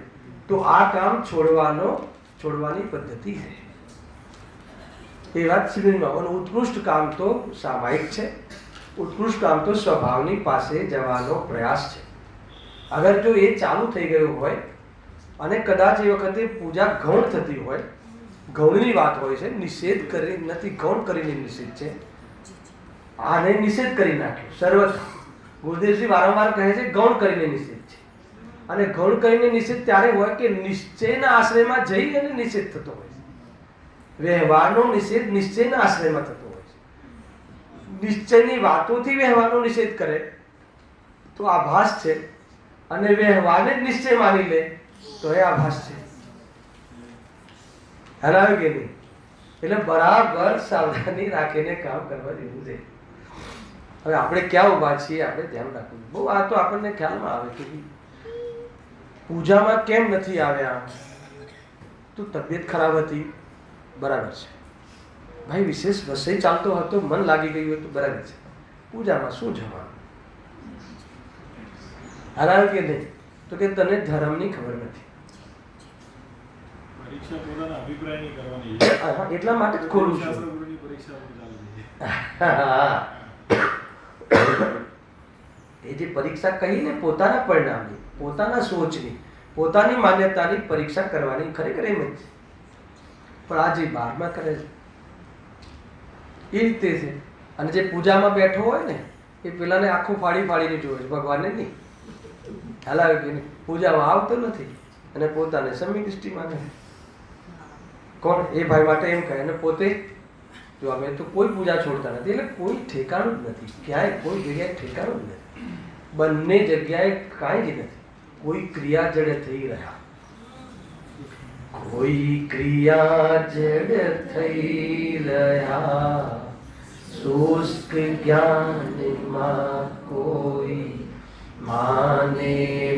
તો આ કામ છોડવાની પદ્ધતિ છે. એ વાત સિદ્ધમાં. અને ઉત્કૃષ્ટ કામ તો સામાયિક છે. ઉત્કૃષ્ટ કામ તો સ્વભાવની પાસે જવાનો પ્રયાસ છે. અગર જો એ ચાલુ થઈ ગયું હોય અને કદાચ એ વખતે પૂજા ગૌણ થતી હોય, ગૌણની વાત હોય છે, નિષેધ કરી નથી, ગૌણ કરીને નિષેધ છે. આને નિષેધ કરી નાખ્યો સર્વત્ર. ગુરુદેવજી વારંવાર કહે છે ગૌણ કરીને નિષેધ છે. અને ગૌણ કરીને નિષેધ ત્યારે હોય કે નિશ્ચયના આશ્રયમાં જઈ અને નિષેધ થતો હોય છે. વ્યવહારનો નિષેધ નિશ્ચયના આશ્રયમાં થતો હોય છે. નિશ્ચયની વાતોથી વ્યવહારનો નિષેધ કરે તો આભાસ છે, અને વ્યવહારને જ નિશ્ચય માની લે તો એ આભાસ છે. હરાવે કે નહીં? એટલે બરાબર સાવધાની રાખીને કામ કરવા જેવું છે. હવે આપણે ક્યાં ઉભા છીએ આપણે ધ્યાન રાખવું. બહુ આ તો આપણને ખ્યાલમાં આવે કે પૂજામાં કેમ નથી આવ્યા? તો તબિયત ખરાબ હતી, બરાબર છે ભાઈ. વિશેષ વસઈ ચાલતો હતો, મન લાગી ગયું હતું, બરાબર છે. પૂજામાં શું જવાનું? હરાવે કે નહીં? તો કે તને ધર્મની ખબર નથી. એટલા માટે જ ખોલું છું. એ જે પરીક્ષા કહી ને પોતાના પરિણામની, પોતાના સોચની, પોતાની માન્યતાની પરીક્ષા કરવાની ખરેખર એમ જ છે. પણ આ જે બહારમાં કરે છે એ રીતે છે. અને જે પૂજામાં બેઠો હોય ને એ પેલાને આખું ફાડીને જોવે છે, ભગવાનને નહીં. હાલાવે કે નહીં? પૂજામાં આવતો નથી અને પોતાને સમી દૃષ્ટિ માને. કોણ? એ ભાઈ માટે એમ કહે. અને પોતે જો અમે તો કોઈ પૂજા છોડતા નથી. એટલે કોઈ ઠેકાણું જ નથી, ક્યાંય કોઈ જગ્યાએ ઠેકાણું જ નથી. બંને જગ્યાએ કાંઈ જ નથી. કોઈ ક્રિયા જડે થઈ રહ્યા, કોઈ ક્રિયા જડ થઈ રહ્યા, શુષ્ક જ્ઞાનમાં કોઈ માને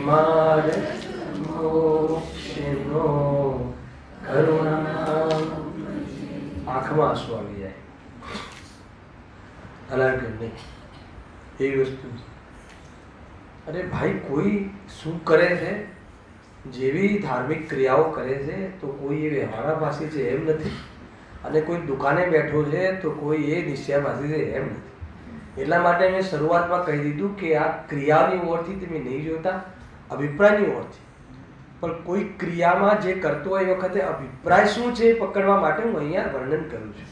માર્ગ મોક્ષનો કરુણા. આંખમાં આંસુ આવી જાય. અલગ નહીં એ વસ્તુ. અરે ભાઈ, કોઈ શું કરે છે, જેવી ધાર્મિક ક્રિયાઓ કરે છે તો કોઈ એ વ્યવહારાભાસી છે એમ નથી, અને કોઈ દુકાને બેઠો છે તો કોઈ એ નિશ્ચયભાસી છે એમ નથી. એટલા માટે મેં શરૂઆતમાં કહી દીધું કે આ ક્રિયાની ઓરથી તમે નહીં જોતા, અભિપ્રાયની ઓરથી. પણ કોઈ ક્રિયામાં જે કરતો હોય એ વખતે અભિપ્રાય શું છે એ પકડવા માટે હું અહીંયા વર્ણન કરું છું.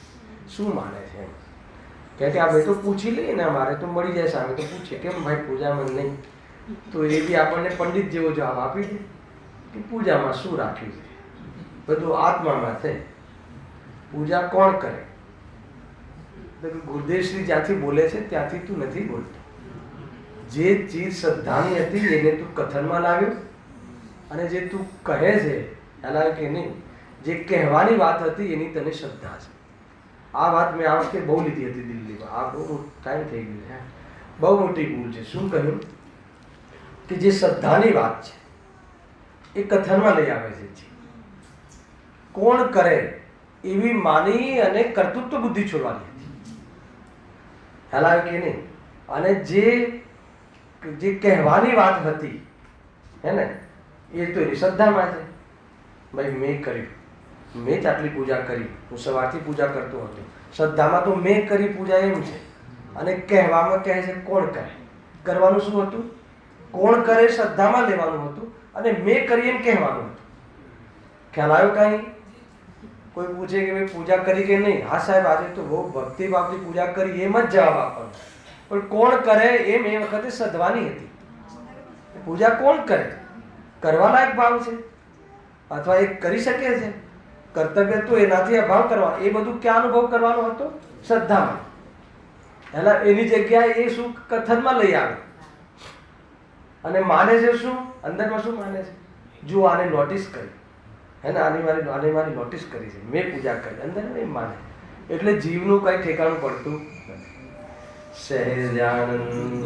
શું માને છે એમ. કારણ કે આપણે તો પૂછી લઈએ ને, અમારે તો મળી જાય સામે તો પૂછીએ કેમ ભાઈ પૂજામાં નહીં, તો એ બી આપણને પંડિત જેવો જવાબ આપી દે કે પૂજામાં શું રાખ્યું છે, બધું આત્મામાં છે. પૂજા કોણ કરે? તો ગુરુદેવશ્રી જ્યાંથી બોલે છે ત્યાંથી તું નથી બોલતો. જે ચીજ શ્રદ્ધાની હતી એને તું કથનમાં લાવ્યો, અને જે તું કહે છે એના કે નહીં, જે કહેવાની વાત હતી એની તને શ્રદ્ધા છે. આ વાત મેં આ વખતે બહુ લીધી હતી દિલ્હીમાં. આ બહુ ટાઈમ થઈ ગયું છે, બહુ મોટી ભૂલ છે. શું કહ્યું કે જે શ્રદ્ધાની વાત છે એ કથનમાં લઈ આવે છે. કોણ કરે એવી માની અને કર્તૃત્વ બુદ્ધિ છોડવાની હતી. ખ્યાલ આવે કે નહીં? અને જે કહેવાની વાત હતી હે ને, એ તો એની શ્રદ્ધામાં છે. ભાઈ મેં કર્યું, મેં જ આટલી પૂજા કરી, હું સવારથી પૂજા કરતો હતો. શ્રદ્ધામાં તો મેં કરી પૂજા એમ છે, અને કહેવામાં કહે છે કોણ કરે. કરવાનું શું હતું? કોણ કરે શ્રદ્ધામાં લેવાનું હતું, અને મેં કરી એમ કહેવાનું હતું. ખ્યાલ આવ્યો? કાંઈ કોઈ પૂછે કે ભાઈ પૂજા કરી કે નહીં? હા સાહેબ આજે તો બહુ ભક્તિભાવથી પૂજા કરી, એમ જ જવાબ આપવાનો. પણ કોણ કરે એમ એ વખતે સધવાની હતી. પૂજા કોણ કરે? કરવા લાયક ભાવ છે અથવા એ કરી શકે છે? કર્તવ્ય તો એનાથી અભાવ કરવા, એ બધું ક્યાં અનુભવ કરવાનો હતો? શ્રદ્ધામાં. એના એની જગ્યાએ એ શું કથનમાં લઈ આવે અને માને છે શું? અંદરમાં શું માને છે? જો આને નોટિસ કરી, હે ને, આને મારી નોટિસ કરી છે, મેં પૂજા કરી, અંદર એમ માને. એટલે જીવનું કઈ ઠેકાણું પડતું નથી. સહેજાનંદ